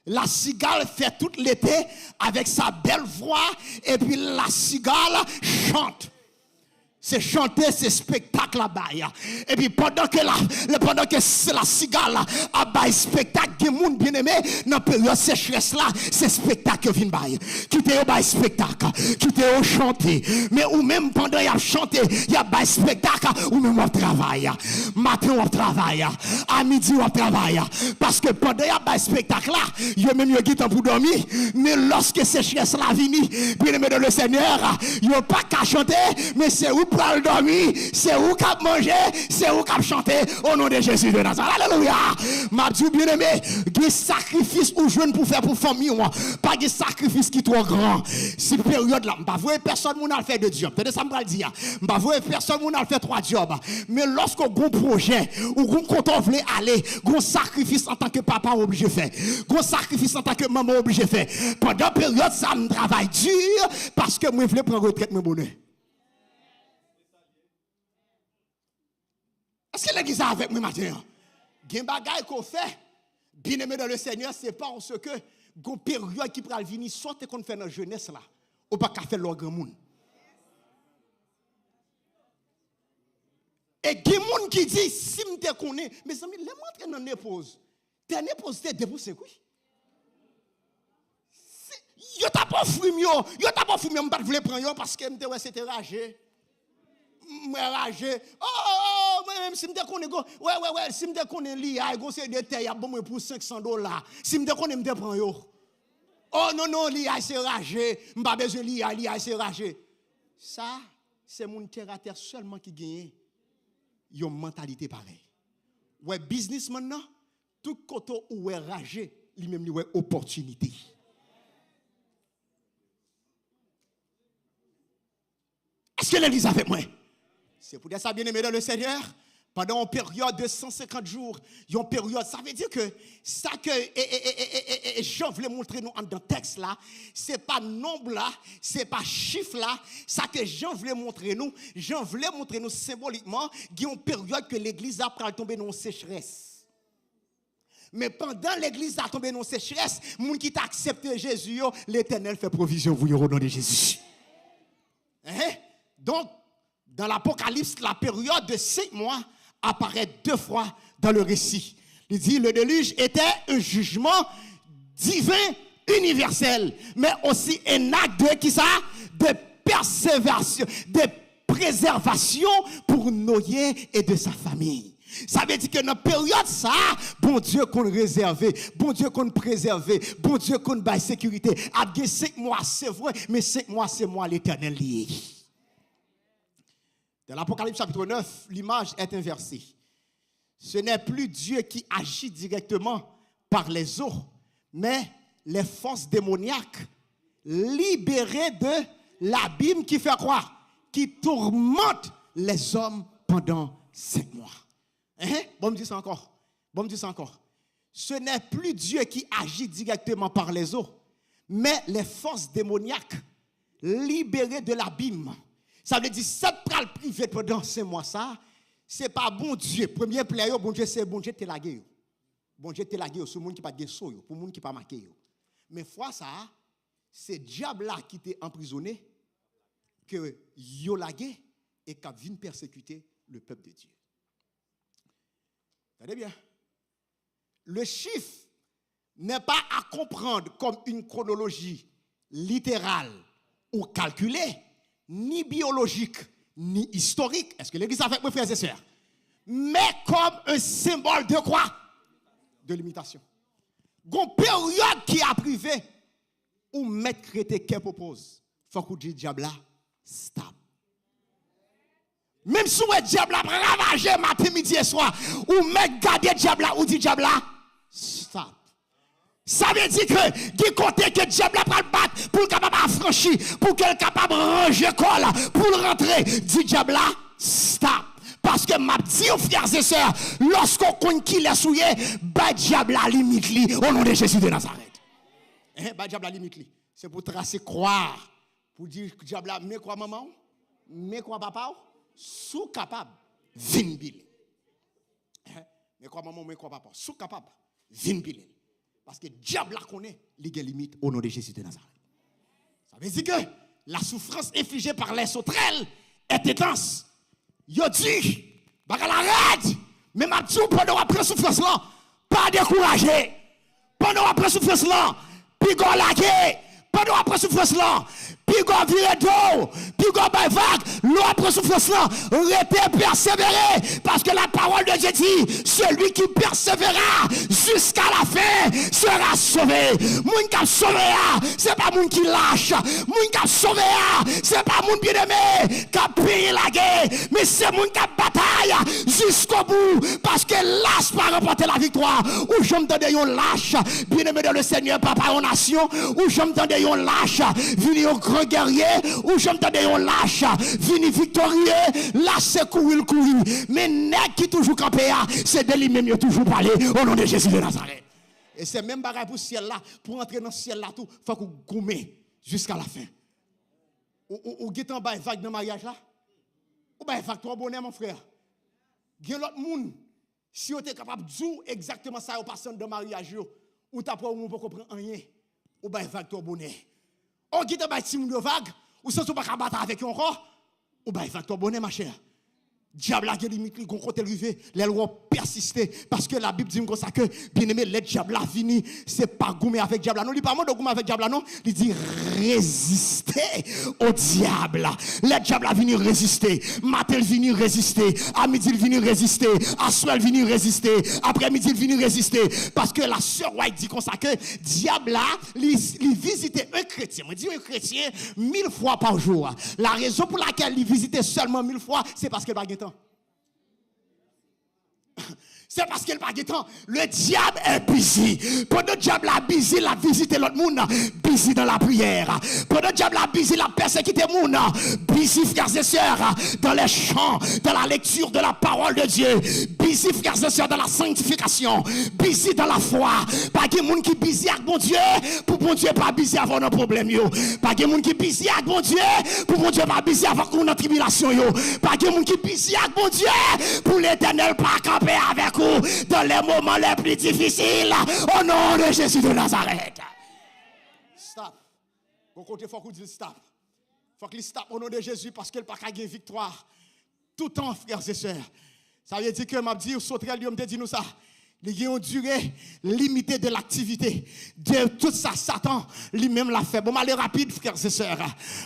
La cigale fait tout l'été avec sa belle voix et puis la cigale chante. C'est chanter, c'est spectacle là-bas. Et puis pendant que c'est la cigale à bas spectacle, il y a des gens bien aimés, dans la période sécheresse là, c'est spectacle qui vient bailler. Qui te au spectacle, qui te au chanter. Mais ou même pendant qu'il y a chanté, il y a bas spectacle, ou même on travaille. Matin on travaille, à midi on travaille. Parce que pendant qu'il y a bas spectacle là, il y a même qui temps pour dormir. Mais lorsque sécheresse là vient, bien aimé dans le Seigneur, il n'y a pas qu'à chanter, mais c'est où pour le dormir, c'est où qu'à manger, c'est où qu'à chanter au nom de Jésus de Nazareth. Alléluia. M'a dit bien aimé, des sacrifices ou jeune pour faire pour famille, pas des sacrifices qui trop grand. Cette période là, pas voir personne moun a fait de job. Peut-être ça me va le dire. Pas voir personne moun a fait 3 jobs. Mais lorsqu'on a un projet ou quand on veut aller, un sacrifice en tant que papa obligé faire. Un sacrifice en tant que maman obligé faire. Pendant période ça me travaille dur parce que moi je veux prendre retraite mon bonheur. Est-ce que l'église est avec moi maintenant? Il y a des bagages qu'on fait, bien aimé dans le Seigneur, c'est pas en ce que, il y a une période qui peut venir, soit qu'on fait dans la jeunesse là, ou pas qu'à faire le grand monde. Et il y a des gens qui disent, si je te connais, mes amis, les montres dans l'épouse, t'es une épouse, t'es debout, c'est quoi? Yo t'as pas fumé, yo t'as pas fumé, je ne voulais pas prendre parce que c'était ragé. Ragé. Oh, même si je connais, ouais, si je connais l'IA, c'est des terres, bon pour $500. Si je connais, je prends yo. Oh non, l'IA c'est ragé, je n'ai pas besoin de l'IA c'est ragé. Ça, c'est mon terre à terre seulement qui gagne. Une mentalité pareille. Ouais, businessman, tout côté où est ragé, lui-même, il y a opportunité. Est-ce que l'église a fait moi? C'est pour dire ça, bien aimé dans le Seigneur. Pendant une période de 150 jours, une période, ça veut dire que ça que Jean voulait montrer nous dans le texte là, c'est pas nombre là, c'est pas chiffre là, ça que Jean voulait montrer nous symboliquement, il y a une période que l'église a tombé dans une sécheresse. Mais pendant l'église a tombé dans une sécheresse, les gens qui t'a accepté Jésus, l'Éternel fait provision vous au nom de Jésus. Donc, dans l'Apocalypse, la période de 5 mois apparaît 2 fois dans le récit. Il dit le déluge était un jugement divin universel, mais aussi un acte de préservation pour Noé et de sa famille. Ça veut dire que dans la période ça, bon Dieu qu'on réservé, bon Dieu qu'on préservé, bon Dieu qu'on baille sécurité. Après 5 mois, c'est vrai, mais 5 mois, c'est moi l'Éternel lié. Dans l'Apocalypse chapitre 9, l'image est inversée. Ce n'est plus Dieu qui agit directement par les eaux, mais les forces démoniaques libérées de l'abîme qui fait quoi? Qui tourmente les hommes pendant 5 mois. Bon, me dis ça encore. Ce n'est plus Dieu qui agit directement par les eaux, mais les forces démoniaques libérées de l'abîme. Ça veut dire, cette pral privé pendant 5 mois, ça, c'est pas bon Dieu. Premier player, bon Dieu, c'est bon Dieu, t'es lagué. Bon Dieu, t'es lagué sur le monde qui pas de so, pour le monde qui pas marqué. Mais fois ça, c'est diable là qui t'est emprisonné, que yo lagué et qui vient persécuter le peuple de Dieu. Regardez bien. Le chiffre n'est pas à comprendre comme une chronologie littérale ou calculée, ni biologique, ni historique. Est-ce que l'église a fait, mes frères et sœurs? Mais comme un symbole de quoi? De l'imitation. Une période qui a privé, où mettre crété qui propose, il faut que le diable là, stop. Même si le diable là, ravager matin, midi et soir, ou mettre garder le diable là, ou dit diable là, stop. Ça veut dire que, du côté que le diable va le battre pour le capable affranchir, pour qu'il soit capable de ranger col, pour le rentrer, dit diable là, stop. Parce que m'a dit aux frères et sœurs, lorsqu'on connaît qui l'a souillé, bah diable la limite li, au nom de Jésus de Nazareth. Bah diable la limite li. C'est pour tracer croire, pour dire que diable la, mais quoi maman, mais quoi papa, sous capable, vin bilé. Mais quoi maman, mais quoi papa, sous capable, vin bilé. Parce que le diable la connaît, il y a limite au nom de Jésus de Nazareth. Ça veut dire que la souffrance infligée par les sauterelles est intense. Yo dit, bagal arrête. Mais m'a dit pendant après souffrance là, pas décourager. Pendant après souffrance là, puis go laguer. Pendant après souffrance là, puis go virer d'eau, puis go bay vague. L'eau après souffrance là, restez persévérer parce que la parole de Dieu dit, celui qui persévérera jusqu'à la fin sera sauvé. Moun qui a sauvé, c'est pas moun qui lâche. Moun qui a sauvé, c'est pas moun bien-aimé qui a payé la guerre, mais c'est moun qui a bataille jusqu'au bout parce que lâche pas remporter la victoire. Ou j'aime tendre yon lâche, bien-aimé dans le Seigneur, papa en nation, ou j'aime tendre yon lâche, vini au grand guerrier, ou j'aime tendre yon lâche, vini victorieux, là c'est courir. Mais nèg qui toujours campé, c'est de lui-même qui toujours parlé au nom de Jésus de Nazareth. Et c'est même bagaille pour ciel là, pour entrer dans le ciel là tout, faut qu'on goumer jusqu'à la fin. Ou get en bas vague dans mariage là? Ou bas vague toi bonheur mon frère. Gen l'autre monde si vous êtes capable de dire exactement ça au passant dans mariage ou t'as pas ou pas comprendre rien. Ou bas vague toi bonheur. On get en bas si moun vague ou sans pas capable battre avec encore ou bas vague toi bonheur ma chère. Diable a limite gon côté rivé, les lois persister parce que la Bible dit comme ça que bien-aimé le diable a fini, c'est pas goumer avec diable non, il pas de goumer avec diable non, il dit résister au diable. Le diable a venu résister, matin il venu résister, à midi il venu résister, à soir il venu résister, après-midi il venu résister parce que la sœur White dit comme ça que diable là, il visitait un chrétien, dit un chrétien 1000 fois par jour. La raison pour laquelle il visitait seulement 1000 fois, c'est parce qu'il pas de temps. C'est parce qu'il n'a pas de temps. Le diable est busy. Pendant le diable a busy, il a visité l'autre monde, busy dans la prière. Pendant le diable a busy, il a persécuté le monde, busy frères et sœurs, dans les chants, dans la lecture de la parole de Dieu. Busy frères et sœurs, dans la sanctification. Busy dans la foi. Pas de monde qui busy avec mon Dieu, pour mon Dieu pas busy avant nos problèmes. Pas de monde qui busy avec mon Dieu, pour mon Dieu pas busy avant nos tribulations. Pas de monde qui busy avec mon Dieu, pour l'éternel pas camper avec vous dans les moments les plus difficiles au nom de Jésus de Nazareth. Stop. Bon côté faut qu'on dise stop. Faut qu'il stop au nom de Jésus parce qu'il pas gagner victoire tout temps frères et sœurs. Ça veut dire que m'a dit sauterelle lui me dit nous ça. Il y a une durée limitée de l'activité de tout ça Satan lui-même l'a fait. Bon aller rapide frères et sœurs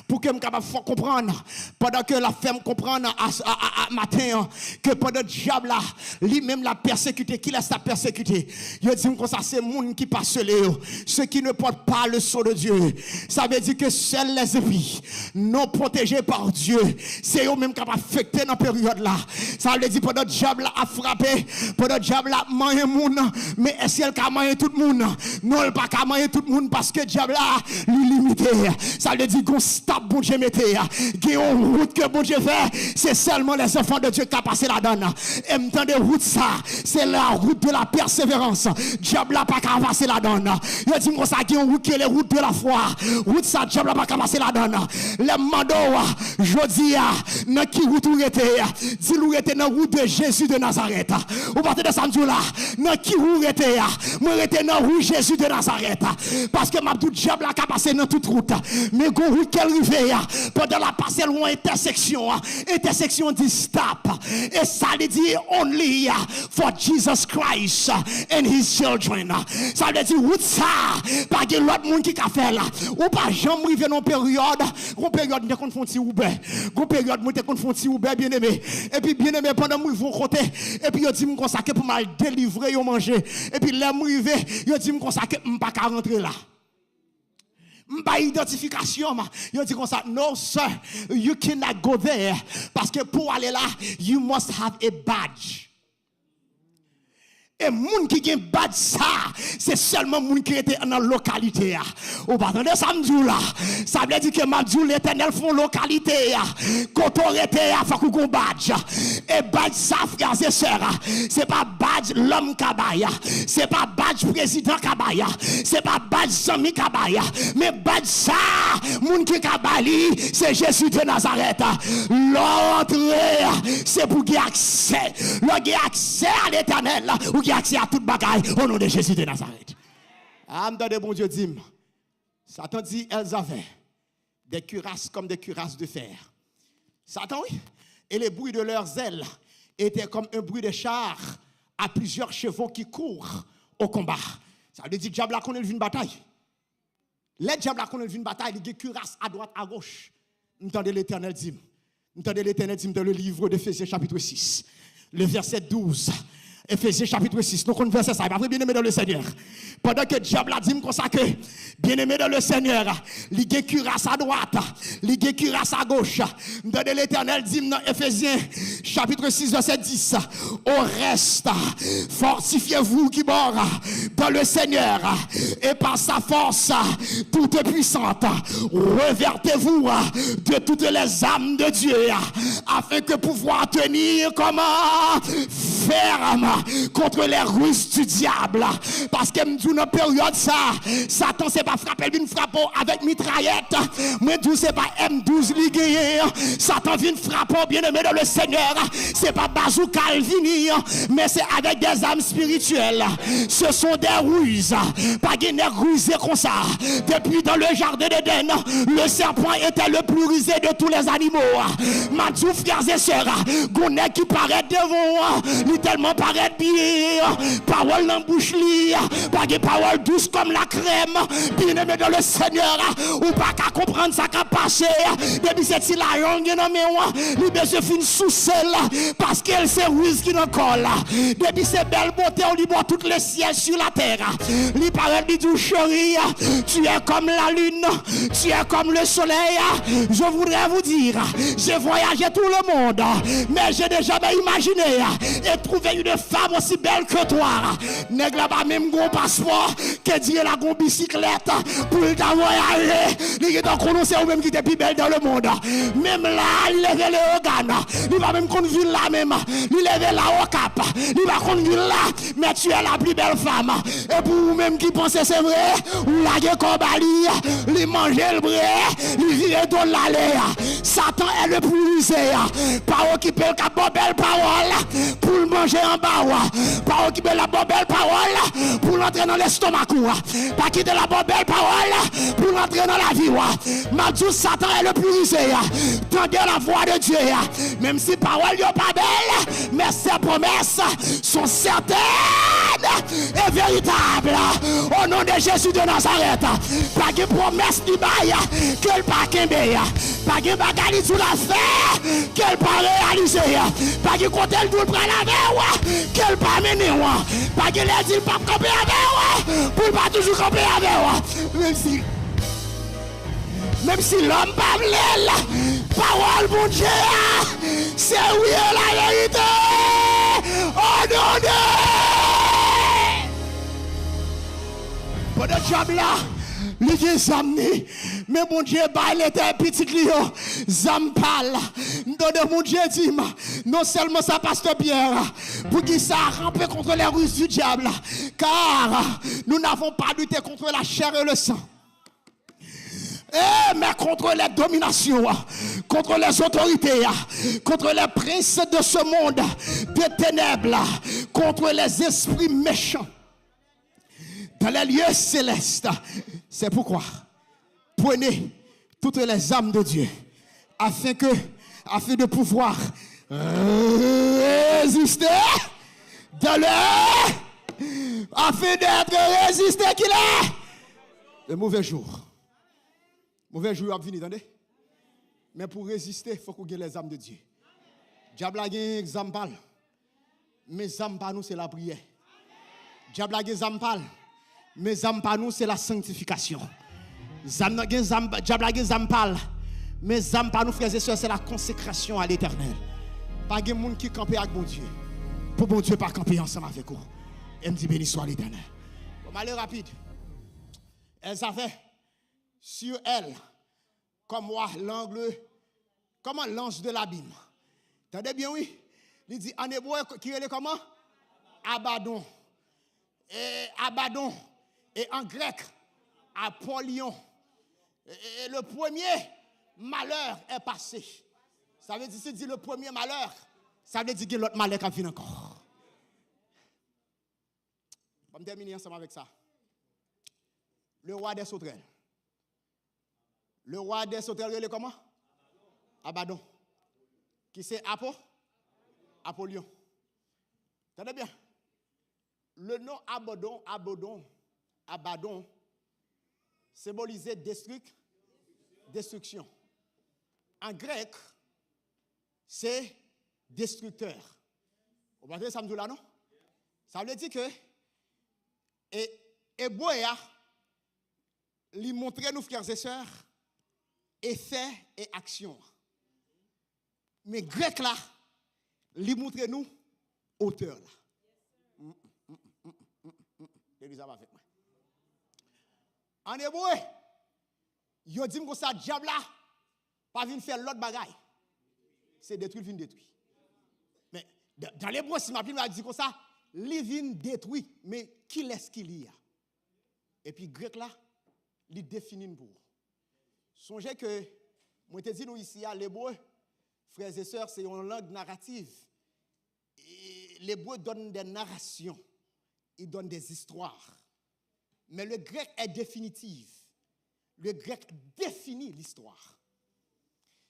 pour que me capable comprendre pendant que la femme comprendre à matin que pendant le diable là lui-même l'a persécuté qui laisse la persécuter. Il dit comme ça c'est monde qui passe ceux qui ne portent pas le sceau de Dieu. Ça veut dire que seuls les épis non protégés par Dieu, c'est eux même capable affecter dans période là. Ça veut dire pendant le diable a frappé, pendant le diable a mangé monde, mais est-ce qu'elle a mangé tout le monde? Non, elle pas qu'à manger tout le monde parce que diable a lui limité. Ça veut dire qu'on stop bon Dieu mette. Qui une route que bon Dieu fait, c'est seulement les enfants de Dieu qui a passé la donne. Et m'tend de route ça, c'est la route de la persévérance. Diable a pas qu'à passer la donne. Il dit comme ça qui une route qui est la route de la foi. Route ça diable a pas qu'à passer la donne. Les mando jodi a dans qui route ou était? Dis nous était dans route de Jésus de Nazareth. Ou partir de samedi là. Dans qui vous était moi était dans rue Jésus de Nazareth parce que m'a tout diable a passé dans toute route mais go route qu'elle rive pendant la passer loin intersection dit stop et ça veut dire only for Jesus Christ and his children. Ça veut dire route ça pas que l'autre monde qui a fait là ou pas jamais rive dans période de confronter Uber go période moi te confronter Uber bien aimé et puis bien aimé pendant moi vont côté et puis yo dit me consacrer pour mal délivrer yo manger et puis les m'rivé yo dit me consacrer m'pas ka rentrer là m'pas identification yo dit comme ça no sir you cannot go there parce que pour aller là you must have a badge. Et moun qui gen badge ça, c'est seulement moun qui était dans la localité. Ou pas attendez ça me là. Ça veut dire que m'a dit l'Éternel font localité. Quand on était faut qu'on badge. Et badge ça frères et sœurs, c'est pas badge l'homme kabaya, c'est pas badge président kabaya, c'est pas badge Sami kabaya, mais badge ça moun qui kabali, c'est Jésus de Nazareth. L'entrée c'est pour qu'il accès. Le accès à l'Éternel ou accès à toute bagaille au nom de Jésus de Nazareth. Âme de bon Dieu dit, Satan dit elles avaient des cuirasses comme des cuirasses de fer. Satan, oui. Et les bruits de leurs ailes étaient comme un bruit de char à plusieurs chevaux qui courent au combat. Ça veut dire que le diable a connu une bataille. Le diable a connu une bataille, il y a cuirasse à droite, à gauche. Entendez l'Éternel dit. Entendez l'Éternel dit dans le livre d'Éphésiens chapitre 6, le verset 12. Éphésiens chapitre 6, nous connaissons verset ça. Pas vrai, bien-aimé dans le Seigneur. Pendant que le diable a dit comme ça que, bien-aimé dans le Seigneur, il y a cuirasse à droite, il y a cuirasse à gauche. Entendez l'Éternel dit dans Éphésiens chapitre 6, verset 10. Au reste, fortifiez-vous qui mort dans le Seigneur et par sa force toute puissante, revertez-vous de toutes les âmes de Dieu afin que pouvoir tenir comment ferme contre les ruses du diable. Parce que dans une période ça, Satan c'est pas frapper, il frappe avec mitraillette. Mais tout c'est pas M12 ligué. Satan vient frapper bien aimé dans le Seigneur. C'est pas bazooka venir, mais c'est avec des âmes spirituelles. Ce sont des ruses. Pas des rusés comme ça. Depuis dans le jardin d'Éden, le serpent était le plus rusé de tous les animaux. Madou frères et sœurs, Gonnet qui paraît devant, il tellement paraît bien, parole dans bouche li, pas de parole douce comme la crème, bien aimé dans le Seigneur, ou pas qu'à comprendre ça qu'a passé, depuis cette si la langue dans mes oreilles, il besoin fin sous celle, parce qu'elle c'est ruse qui dans colle, depuis ces belles beautés, on lui voit tout le ciel sur la terre, il paraît dit du chéri, tu es comme la lune, tu es comme le soleil, je voudrais vous dire, j'ai voyagé tout le monde, mais je n'ai jamais imaginé et trouvé une femme aussi belle que toi. Nèg là pas même gros passeport que Dieu la gon bicyclette pour ta voyager. Il est encore nous c'est ou même qui était plus belle dans le monde. Même là, il lève le organe. Il va même qu'on ville là même. Il lève là au cap. Il va qu'on ville là, mais tu es la plus belle femme. Et pour vous même qui pensez c'est vrai, ou la gueule comme Ali, il manger le vrai, il vire dans l'allée. Satan est le plus rusé. Pas occuper le cap belle parole pour manger en bas. Pas occuper la belle parole pour l'entrer dans l'estomac. Pas quitter la belle parole pour l'entrer dans la vie. Ma Dieu, Satan est le plus rusé. Tendez la voix de Dieu. Même si parole n'est pas belle, mais ses promesses sont certaines et véritables. Au nom de Jésus de Nazareth, pas de promesse ni bail qu'elle pas qu'aimer. Pas de bagarre sous la fer qu'elle pas réaliser. Pas de côté le doute prendre avec qu'elle pas mener. Pas de l'air dit pas camper avec pour pas toujours camper avec. Même si l'homme pas blêle, parole mon Dieu, c'est oui la vérité. Oh non, non. Pendant le diable là, il est amené. Mais mon Dieu, il était petit client. Zampal. Donc mon Dieu dit, non seulement ça, Pasteur Pierre, pour qui ça a rampé contre les ruses du diable. Car nous n'avons pas lutté contre la chair et le sang. Mais contre les dominations, contre les autorités, contre les princes de ce monde de ténèbres, contre les esprits méchants dans les lieux célestes. C'est pourquoi prenez toutes les âmes de Dieu afin de pouvoir résister dans afin d'être résisté qu'il est le mauvais jour. Mauvais jour a venu, attendez. Mais pour résister, il faut qu'on ait les âmes de Dieu. Diable a un exemple. Mes âmes par nous, c'est la prière. Diable a un exemple. Mes âmes par nous, c'est la sanctification. Diable a un exemple. Mes âmes par nous, frères et sœurs, c'est la consécration à l'éternel. Pas de monde qui campe avec mon Dieu. Pour mon Dieu, pas camper ensemble avec vous. Elle me dit béni soit l'éternel. On va aller rapide. Elles avaient sur elle, comme moi, l'angle, comment l'ange de l'abîme. Attendez bien, oui. Il dit en hébreu, qui est comment? Abaddon. Et Abaddon. Et en grec, Apollyon. Et le premier malheur est passé. Ça veut dire, si dit le premier malheur, ça veut dire que l'autre malheur qui vient encore. On va terminer ensemble avec ça. Le roi des sauterelles. Le roi des sauterelles, il est comment? Abaddon. Qui c'est Apollyon. Tenez bien. Le nom Abaddon, symbolisait destruction. En grec, c'est destructeur. Vous comprenez ça, là, non? Ça veut dire que Boya, lui montrait nous, frères et sœurs, effet et action. Mais grec là, lui montrait nous, auteur là. L'église va avec moi. En hébreu, il dit que ça, diable là, pas venir faire l'autre bagaille. C'est détruit, vient détruit. Mais dans l'hébreu, si ma Bible dit comme ça, il vient détruit. Mais qui est-ce qu'il y a? Et puis, grec là, il définit pour. Songez que, moi, je te dis nous ici, à l'hébreu, frères et sœurs, c'est une langue narrative. L'hébreu donne des narrations, il donne des histoires. Mais le grec est définitif. Le grec définit l'histoire.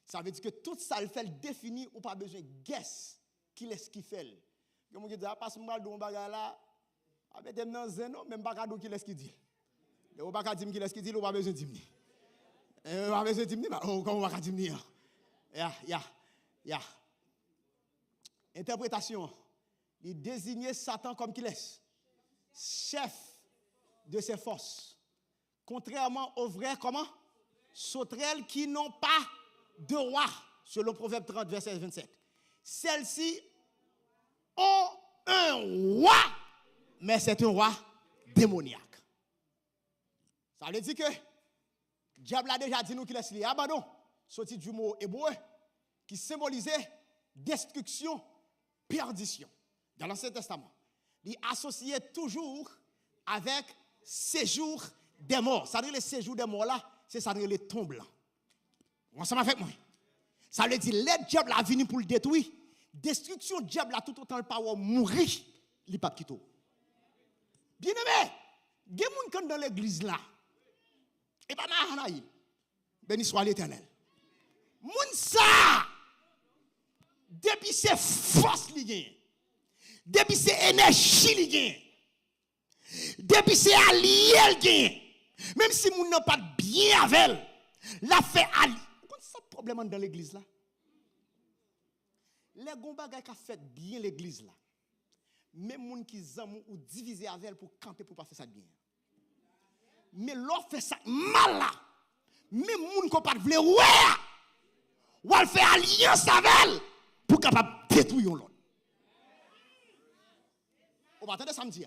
Ça veut dire que tout ça, le fait le définir, ou pas besoin de guess qui est-ce qui fait. Comme on dit, passe mal dans bagage là, avec des dans zéro, même pas qui est-ce qui dit. Ou pas dire qui est-ce qui dit, ou pas besoin de dire. Ou pas besoin de dire, comment on va dire. Ya. Interprétation. Il désignait Satan comme qu'il est, chef de ses forces. Contrairement aux vrais, comment? Sauterelles qui n'ont pas de roi, selon Proverbe 30, verset 27. Celles-ci ont un roi, mais c'est un roi démoniaque. Ça veut dire que diable a déjà dit nous qu'il est lié. Abaddon, sorti du mot hébreu, qui symbolisait destruction, perdition. Dans l'Ancien Testament, il associait toujours avec séjour des morts. Ça veut dire le séjour des morts là, c'est ça veut dire les tombes là. On s'en avec moi. Ça veut dire les diables a venu pour le détruire. Destruction diable a tout autant le pouvoir mourir, il pas quitter. Bien aimé, des gens qui dans l'église là. Et pas mal, béni soit l'Éternel. Moun ça, depuis c'est force li gen, depuis c'est énergie li gen, depuis c'est allié li gen, même si moun n'a pas bien avec elle, la fait allié. Qu'est-ce que c'est problème dans l'église là? Les gon bagay qui fait bien l'église là, même moun qui zam ou diviser avec elle pour camper pour pas faire ça bien. Mais l'on fait ça mal là, même moun qu'on pas vle ouais, ou elle fait alliance avec elle pour capable détruire l'autre. On va attendre samedi.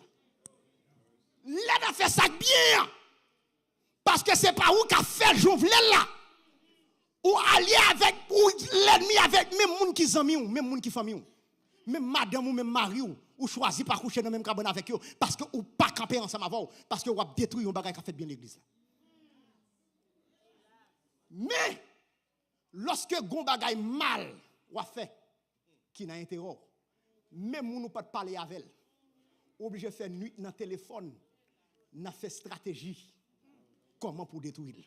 Là on fait ça bien parce que c'est pas où qu'a fait Jovenel là. Ou allié avec ou l'ennemi avec même moun qui zami ou même moun qui famille ou même madame ou même mari ou choisi pas coucher dans même cabane avec eux parce que ou pas camper ensemble avant parce que ou a détruire un bagage qui a fait bien l'église. Mais lorsque gon bagay mal ou a fait qui n'a intérêt même moun ou pas parler avec elle obligé faire nuit dans téléphone n'a fait stratégie comment pour détruire.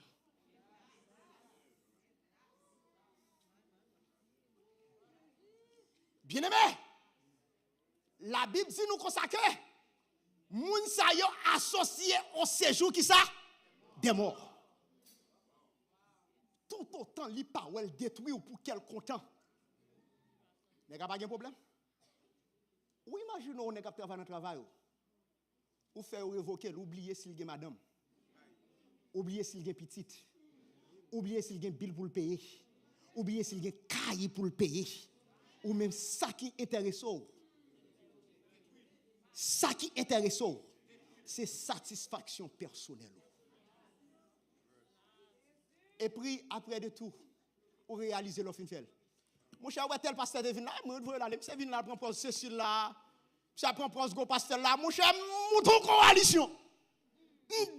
Bien-aimé, la Bible dit nous consacrer moun sa yo associé au séjour qui ça des morts. Tout autant li pa ou elle détruit ou pour quel content. N'est pas de problème. Ou imaginez on est capable travailler dans le travail ou faire révoquer, oublier s'il y a madame. Oublier s'il y a petite. Oublier s'il y a bill pour le payer. Oublier s'il y a cahier pour le payer. Ou même ça qui intéresse. Ça qui intéresse, c'est satisfaction personnelle. Et puis, après de tout, on réalise l'offre fait. Mon cher, tel pasteur de vin là, moi, je vais aller, c'est vin là, prend pose ceci là, ça prend pose go pasteur là, mon cher, mouton coalition.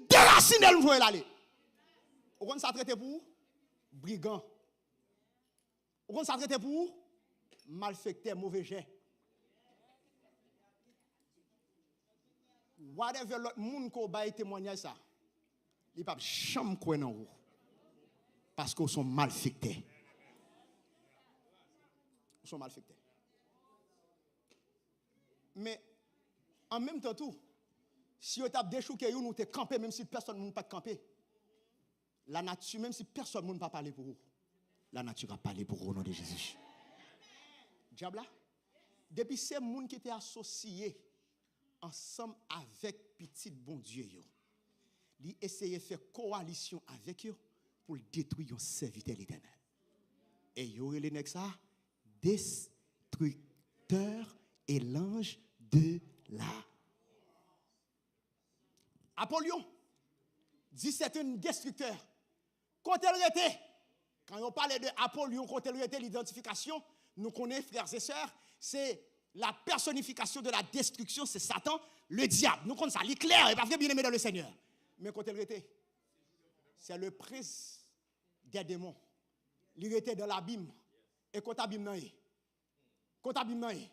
Déracine, elle veut aller. On ça traité pour brigand. On ça traité pour malfecteur, mauvais jet. Whatever l'autre monde qui a témoignage ça, il pas jamais quoi dans vous parce qu'ils sont malfectés. sont malfaiteurs. Mais en même temps tout, si vous avez déchouqué, vous avez campé, même si personne ne peut pas camper, la nature, même si personne ne peut pas parler pour vous, la nature va parler pour vous au nom de Jésus. Diable, depuis ces gens qui étaient associés ensemble avec petit bon Dieu, ils essayaient de faire coalition avec eux pour détruire un serviteur l'Éternel. Et ils ont les ça destructeur et l'ange de la. Apollyon dit c'est un destructeur. Quand on parle de Apollyon, quand elle était l'identification, nous connaissons, frères et sœurs, c'est la personnification de la destruction, c'est Satan, le diable. Nous connaissons ça, il est clair, il va bien aimé dans le Seigneur. Mais quand elle était, c'est le prince des démons. Il était dans l'abîme. Et quand l'abîme nan est,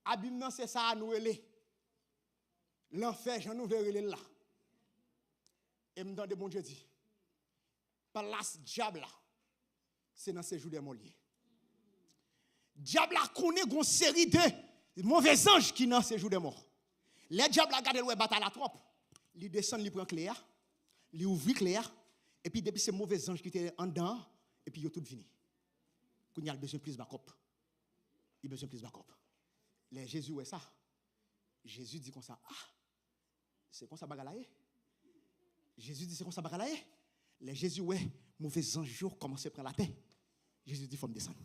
abîme c'est ça à nous relais. L'enfer, j'en nous verrai là. Et me donne bon Dieu dit, place diable là, c'est dans ces jours des moliers. Diable a connaît une série de mauvais anges qui dans ces jours des morts. Les diables a gardé le bataille la trop. Il descend, il prend clair, il ouvre clair, et puis depuis ces mauvais anges qui étaient en dedans, et puis ils ont tout fini. Quand il y a besoin de plus backup. Il a besoin de plus backup. Les Jésus ouais ça. Jésus dit comme ça, c'est comme ça bagalaye. Jésus dit c'est comme ça bagalaye. Les Jésus ouais, mauvais anges commencent à prendre la terre. Jésus dit il faut me descendre.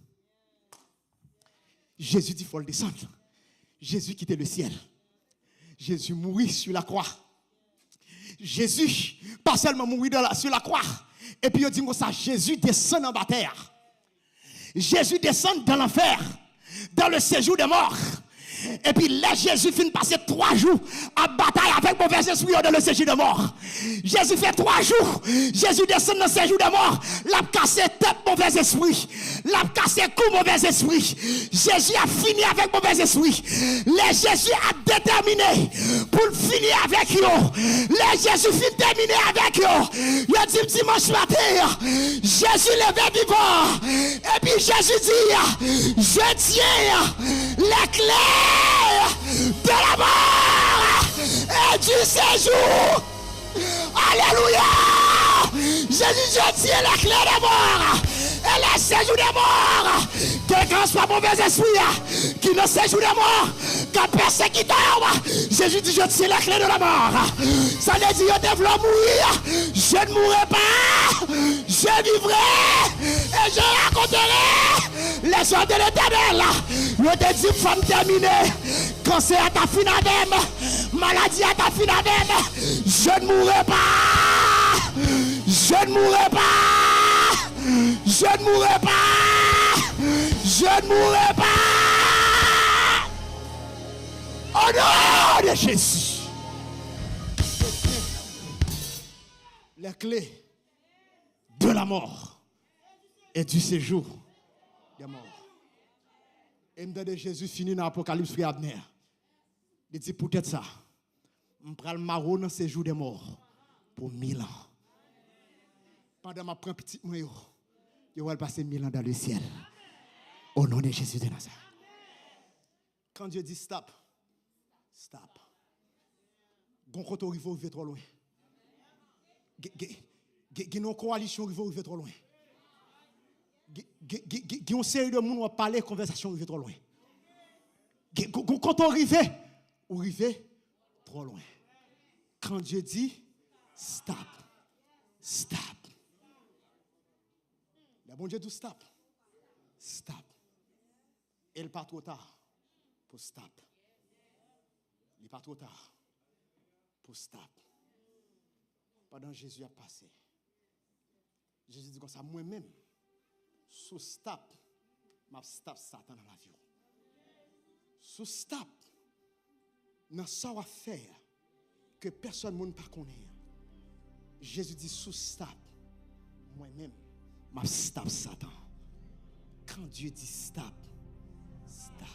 Jésus dit il faut le descendre. Jésus quittait le ciel. Jésus mourit sur la croix. Jésus, pas seulement mourir sur la croix. Et puis il dit comme ça, Jésus descend en bas terre. Jésus descend dans l'enfer, dans le séjour des morts. Et puis là, Jésus finit passer 3 jours à bataille avec mauvais esprit dans le séjour des morts. Jésus fait 3 jours. Jésus descend dans le séjour des morts. L'a cassé tête mauvais esprit. L'a cassé cou mauvais esprit. Jésus a fini avec mauvais esprit. Les Jésus a déterminé pour finir avec eux. Les Jésus finit terminé avec eux. Il a dit dimanche matin, Jésus levé vivant. Et puis Jésus dit, je tiens les clés de la mort et du séjour. Alléluia. Jésus, je tiens la clé des morts et le séjour des morts. Quelqu'un soit mauvais esprit qui ne séjour des morts, quand personne qui tombe. Jésus dit, je tiens la clé de la mort. Ça veut dire, je devrais mourir. Je ne mourrai pas. Je vivrai et je raconterai les jours de l'Éternel. Je te dis, femme terminée. Cancer à ta fin avec, maladie à ta fin avec. Je ne mourrai pas. Je ne mourrai pas. Je ne mourrai pas. Je ne mourrai pas. Au nom de Jésus. Les clés de la mort et du séjour des morts. Et me donne Jésus fini dans l'Apocalypse frère Abner. Il dit peut-être ça. On prend le marron dans ces jours des morts pour 1000 ans. Pendant ma prends petit moyen, je vais passer 1000 ans dans le ciel. Au nom de Jésus de Nazareth. Quand Dieu dit stop, stop. Gon quand on arrive trop loin. Une coalition arrive trop loin. Une série de monde qui parler conversation arrive trop loin. Quand on arrive trop loin. Quand Dieu dit stop, stop. Le bon Dieu dit stop, stop. Il n'est pas trop tard pour stop. Il n'est pas trop tard pour stop. Pendant que Jésus a passé, Jésus dit comme ça, moi-même, sous stop, je stop Satan dans la vie. Sous stop, dans ça à faire que personne ne peut connaître. Jésus dit sous stop, moi-même, je stop Satan. Quand Dieu dit stop, stop.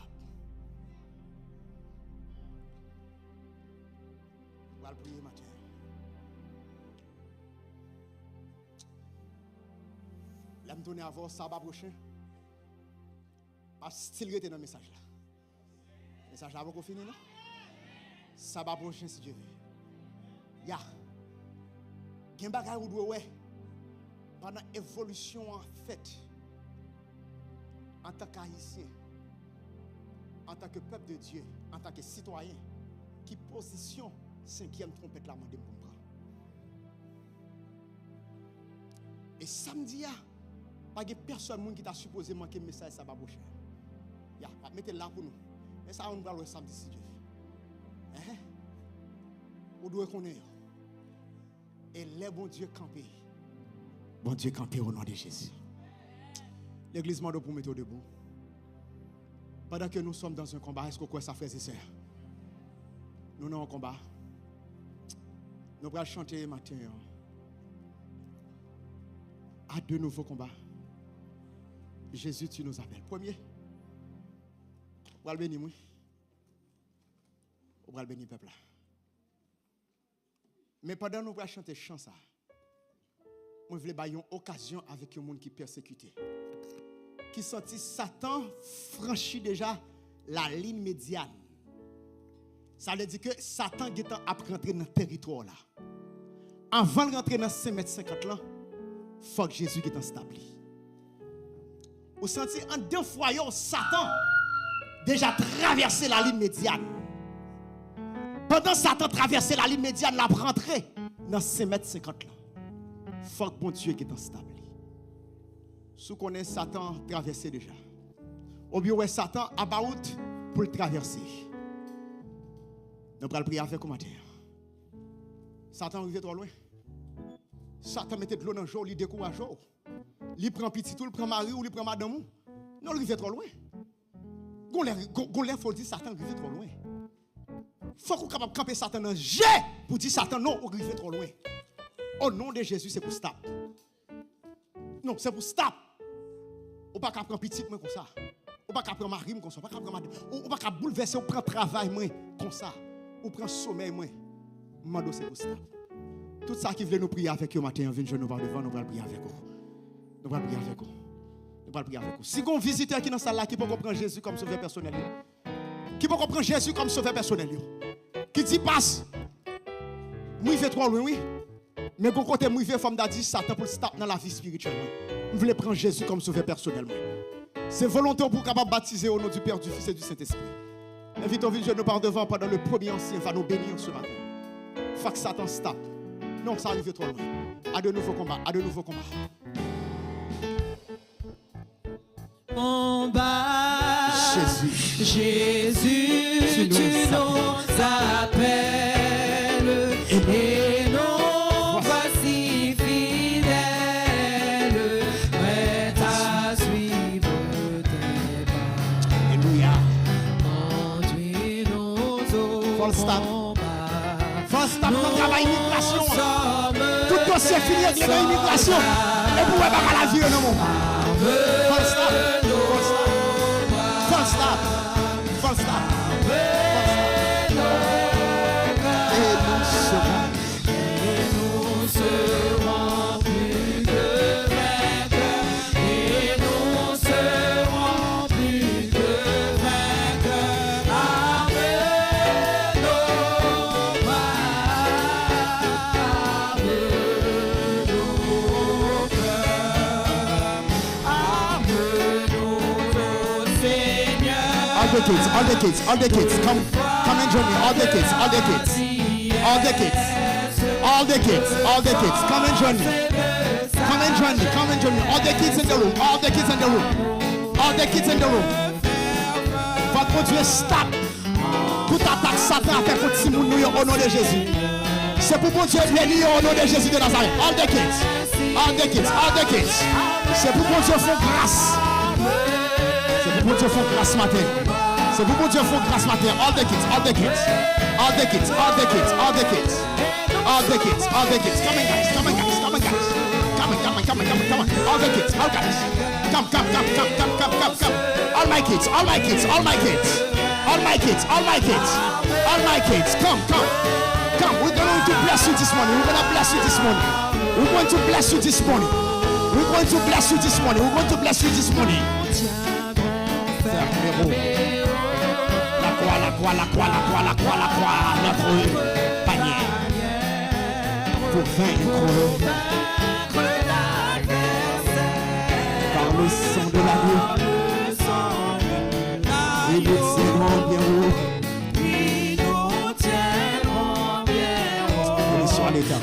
On va le prier matin. Là, je donne à voir sabbat prochain. a style dans le message là. Le message là, vous fini, non? Ça va prochain si Dieu veut. Ya. Gen bagay ou doit ouais. Pendant l'évolution en fait, en tant qu'haïtien, en tant que peuple de Dieu, en tant que citoyen, qui position 5e trompette là, demande pour prendre. Et samedi, pas de personne qui t'a supposé manquer le message, ça va boucher. Ya, mettez là pour nous. Mais ça, on va le samedi si Dieu veut. Vous devez connaître. Et les bons Dieu campés. Bon Dieu campé au nom de Jésus. L'église m'a pour mettre debout. Pendant que nous sommes dans un combat, est-ce que vous croyez ça, frères et sœurs? Nous sommes en combat. Nous allons chanter matin. À deux nouveaux combats. Jésus, tu nous appelles. Premier, on va bénir moi. On va bénir le peuple. Mais pendant que nous allons chanter chant ça, moi je veux avoir une occasion avec un monde qui est persécuté. Qui sentit Satan franchit déjà la ligne médiane. Ça veut dire que Satan est à rentrer dans le territoire là. Avant de rentrer dans 5,50 m là, il faut que Jésus est stable. Vous sentez en deux fois Satan déjà traversé la ligne médiane. Pendant Satan traversé la ligne médiane, il a rentré dans 5,50 m là. Il faut que bon Dieu est stable. Si vous connaissez Satan traversé déjà. Ou bien Satan about pour le traverser. Nous allons prier avec vous matin. Satan arrive trop loin. Satan mette de l'eau dans le jour, il décourage. Il prend petit tout, il prend mari ou il prend madame. Non, il arrive trop loin. Il faut dire Satan arrive trop loin. Il faut qu'on soit capable de camper Satan dans le jet pour dire Satan non, il arrive trop loin. Au nom de Jésus, c'est pour stop. Non, c'est pour stop. On ne peut pas prendre petit comme ça. On ne peut pas prendre mari comme ça. On ne peut pas bouleverser, on prend travail comme ça. On prend sommeil. Mando c'est pour stop. Tout ça qui voulait nous prier avec eux matin, nous allons devant, nous allons prier avec vous. Nous allons prier avec vous. Nous allons prier avec vous. Si vous avez un visiteur qui est dans cette salle là, qui peut comprendre Jésus comme sauveur personnel, qui peut comprendre Jésus comme sauveur personnel, qui dit passe, moi il fait trop loin, oui. Mais bon côté, moi, je veux femme d'adi Satan pour le stop dans la vie spirituelle. Je voulais prendre Jésus comme sauveur personnel. C'est volontaire pour capable baptiser au nom du Père, du Fils et du Saint-Esprit. Invitons Dieu nous par devant pendant le premier ancien va nous bénir ce matin. Faut que Satan stop. Non, ça arrive trop loin. À de nouveaux combats, à de nouveaux combats. Combat. Jésus, tu nous appelles et nous voici fidèles, prêts à suivre tes pas. Alléluia. Conduis-nous au combat. Faut stop notre travail immigration. Tout dossier fini avec l'immigration. Et vous pouvez pas la vie non mon. Faut stop. Faut stop. Faut stop. Et nous serons plus que vainqueurs. Et nous serons plus que vainqueurs. Arme nos bras, arme nos cœurs, arme-nous, Seigneur. All the kids, come and join me. All the kids, come and join me. Come and join me. All the kids in the room. Votre Dieu, stop. Tout attaque Satan à faire contre Simon nous au nom de Jésus. C'est pour mon Dieu bénir au nom de Jésus de Nazareth. All the kids. C'est pour mon Dieu faire grâce. C'est pour mon Dieu faire grâce matin. C'est pour mon Dieu faire grâce matin. All the kids. Come on. All the kids. Come. All my kids. Come. We're going to bless you this morning. We're going to bless you this morning. notre panier pour vaincre par le sang de l'agneau et nous tiendrons bien haut. Et soit l'état.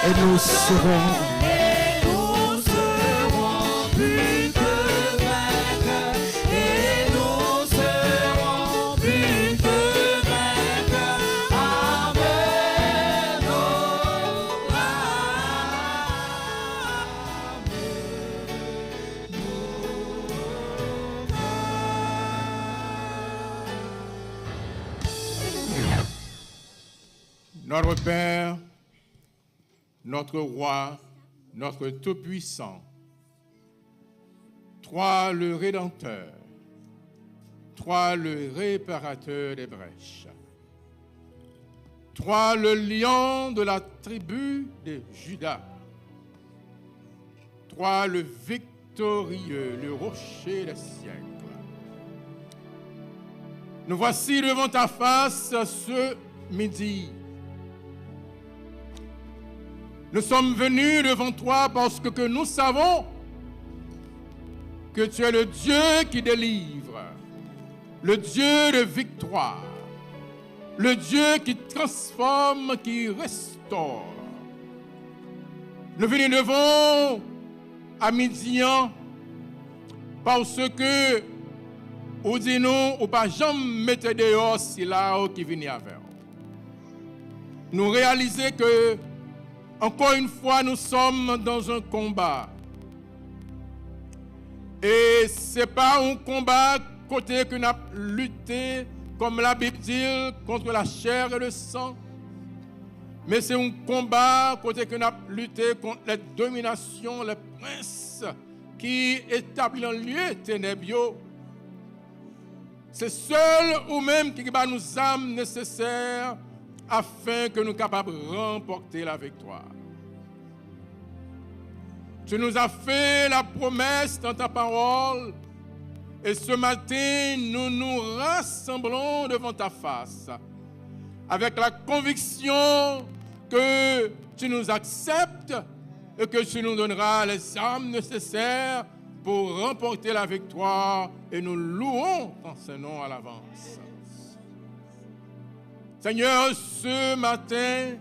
Et nous serons plus que vainqueurs. Et nous serons plus que vainqueurs. Amen. Notre Père, notre Roi, notre Tout-Puissant, toi le Rédempteur, toi le Réparateur des brèches, toi le lion de la tribu de Juda, toi le victorieux, le rocher des siècles. Nous voici devant ta face ce midi. Nous sommes venus devant toi parce que nous savons que tu es le Dieu qui délivre, le Dieu de victoire, le Dieu qui transforme, qui restaure. Nous venons devant à Midian parce que ou dis-nous, ou pas jamais mettre dehors si là qui vient avec. Nous réalisons que encore une fois, nous sommes dans un combat. Et ce n'est pas un combat côté que nous avons lutté, comme la Bible dit, contre la chair et le sang. Mais c'est un combat côté que nous avons lutté contre les dominations, les princes qui établissent un lieu ténébreux. C'est seul ou même qui va nous âmes nécessaires afin que nous soyons capables de remporter la victoire. Tu nous as fait la promesse dans ta parole et ce matin, nous nous rassemblons devant ta face avec la conviction que tu nous acceptes et que tu nous donneras les armes nécessaires pour remporter la victoire et nous louons ton Saint-Nom à l'avance. Seigneur, ce matin,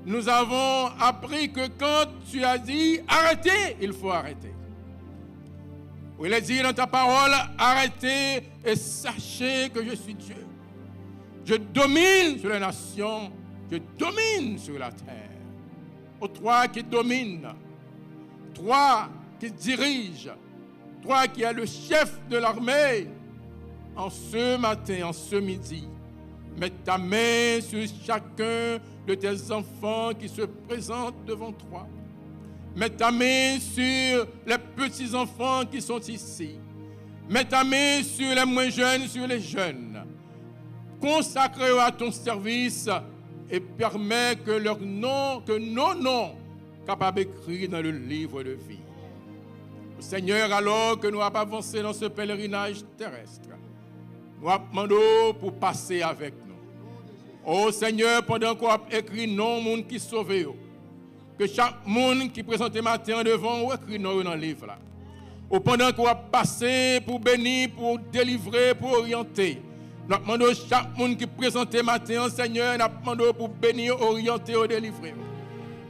nous avons appris que quand tu as dit arrêtez, il faut arrêter. Il est dit dans ta parole, arrêtez et sachez que je suis Dieu. Je domine sur les nations, je domine sur la terre. Ô toi qui domines, toi qui diriges, toi qui es le chef de l'armée, en ce matin, en ce midi, mets ta main sur chacun de tes enfants qui se présentent devant toi. Mets ta main sur les petits-enfants qui sont ici. Mets ta main sur les moins jeunes, sur les jeunes. Consacre-les à ton service et permets que leur nom, que nos noms, capables d'écrire dans le livre de vie. Seigneur, alors que nous avons avancé dans ce pèlerinage terrestre, nous demandons pour passer avec nous. Oh Seigneur, pendant qu'on a écrit non monde qui sauve, que chaque monde qui présente matin devant ou écrit non dans le livre là. Ou pendant qu'on a passé pour bénir, pour délivrer, pour orienter. Nous demandons chaque monde qui présente matin, Seigneur, nous demandons pour bénir, orienter ou délivrer.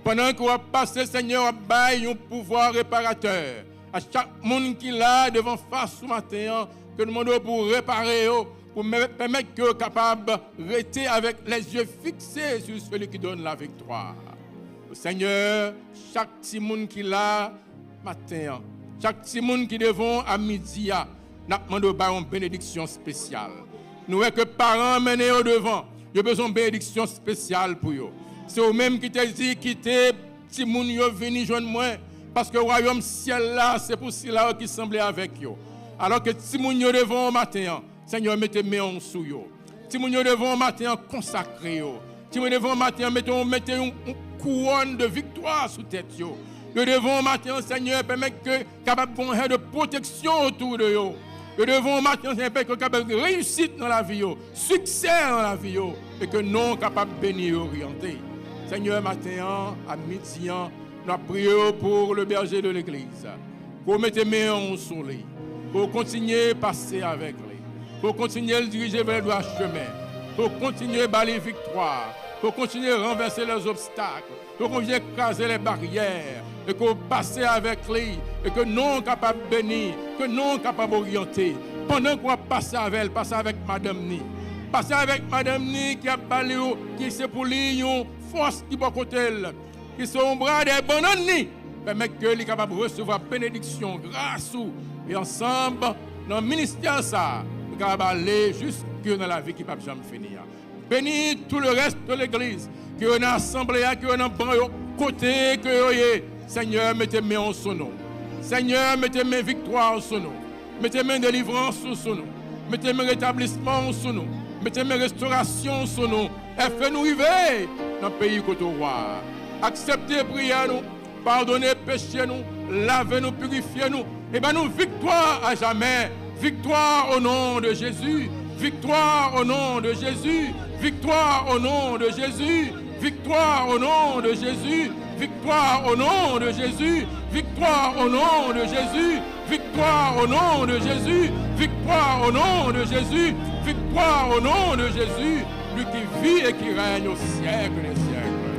Pendant qu'on a passé, Seigneur, à bailler un pouvoir réparateur. À chaque monde qui est là devant face ce matin, que nous demandons pour réparer, pour permettre que capable de rester avec les yeux fixés sur celui qui donne la victoire. Seigneur, chaque petit monde qui est là matin, chaque petit monde qui est devant à midi, nous demandons une bénédiction spéciale. Nous voyons que parents menés au devant, ils ont besoin de bénédiction spéciale pour eux. C'est eux-mêmes qui te disent quitter petit monde venir joindre moi. Parce que le royaume ciel là, c'est pour cela qui semblait avec eux. Alors que si moun yo devant au matin, Seigneur, mettez mes en sous yo. Si nous devons matin consacrer yo. Si nous devons matin mettez une couronne de victoire sous tête yo. Nous devons matin, Seigneur, permettre que capable de protection autour de yo. Nous devons matin, Seigneur, que capable de réussite dans la vie yo, succès dans la vie yo, et que non capable de bénir et orienter. Seigneur, matin, à midi, nous prions pour le berger de l'église. Pour mettre mes mains sur lui. Pour continuer à passer avec lui. Pour continuer à le diriger vers le droit chemin. Pour continuer à balayer victoire. Pour continuer à renverser les obstacles. Pour continuer à écraser les barrières. Et qu'on passe avec lui. Et que non capable de bénir. Que non capable d'orienter. Pendant qu'on passe avec elle, passe avec Madame Ni. Passe avec Madame Ni qui a balayé, qui c'est pour lui une force qui va côté elle. Qui sont bras des bananes. Permettre que les capables de recevoir bénédiction, grâce et ensemble, dans le ministère, ça, nous capables aller jusque dans la vie qui ne peut jamais finir. Bénis tout le reste de l'église, que nous avons assemblé, que nous avons côté, que Seigneur, mettez mes en son nom. Seigneur, mettez mes victoires en son nom. Mettez mes délivrances en son nom. Mettez mes rétablissements en son nom. Mettez mes restaurations en son nom. Et fais-nous vivre dans le pays côté roi. Acceptez prière nous. Pardonnez péché nous, lavez-nous, purifiez-nous. Et bien nous, victoire à jamais. Victoire au nom de Jésus. Victoire au nom de Jésus. Victoire au nom de Jésus. Victoire au nom de Jésus. Victoire au nom de Jésus. Victoire au nom de Jésus. Victoire au nom de Jésus. Victoire au nom de Jésus. Victoire au nom de Jésus. Lui qui vit et qui règne au siècle des siècles.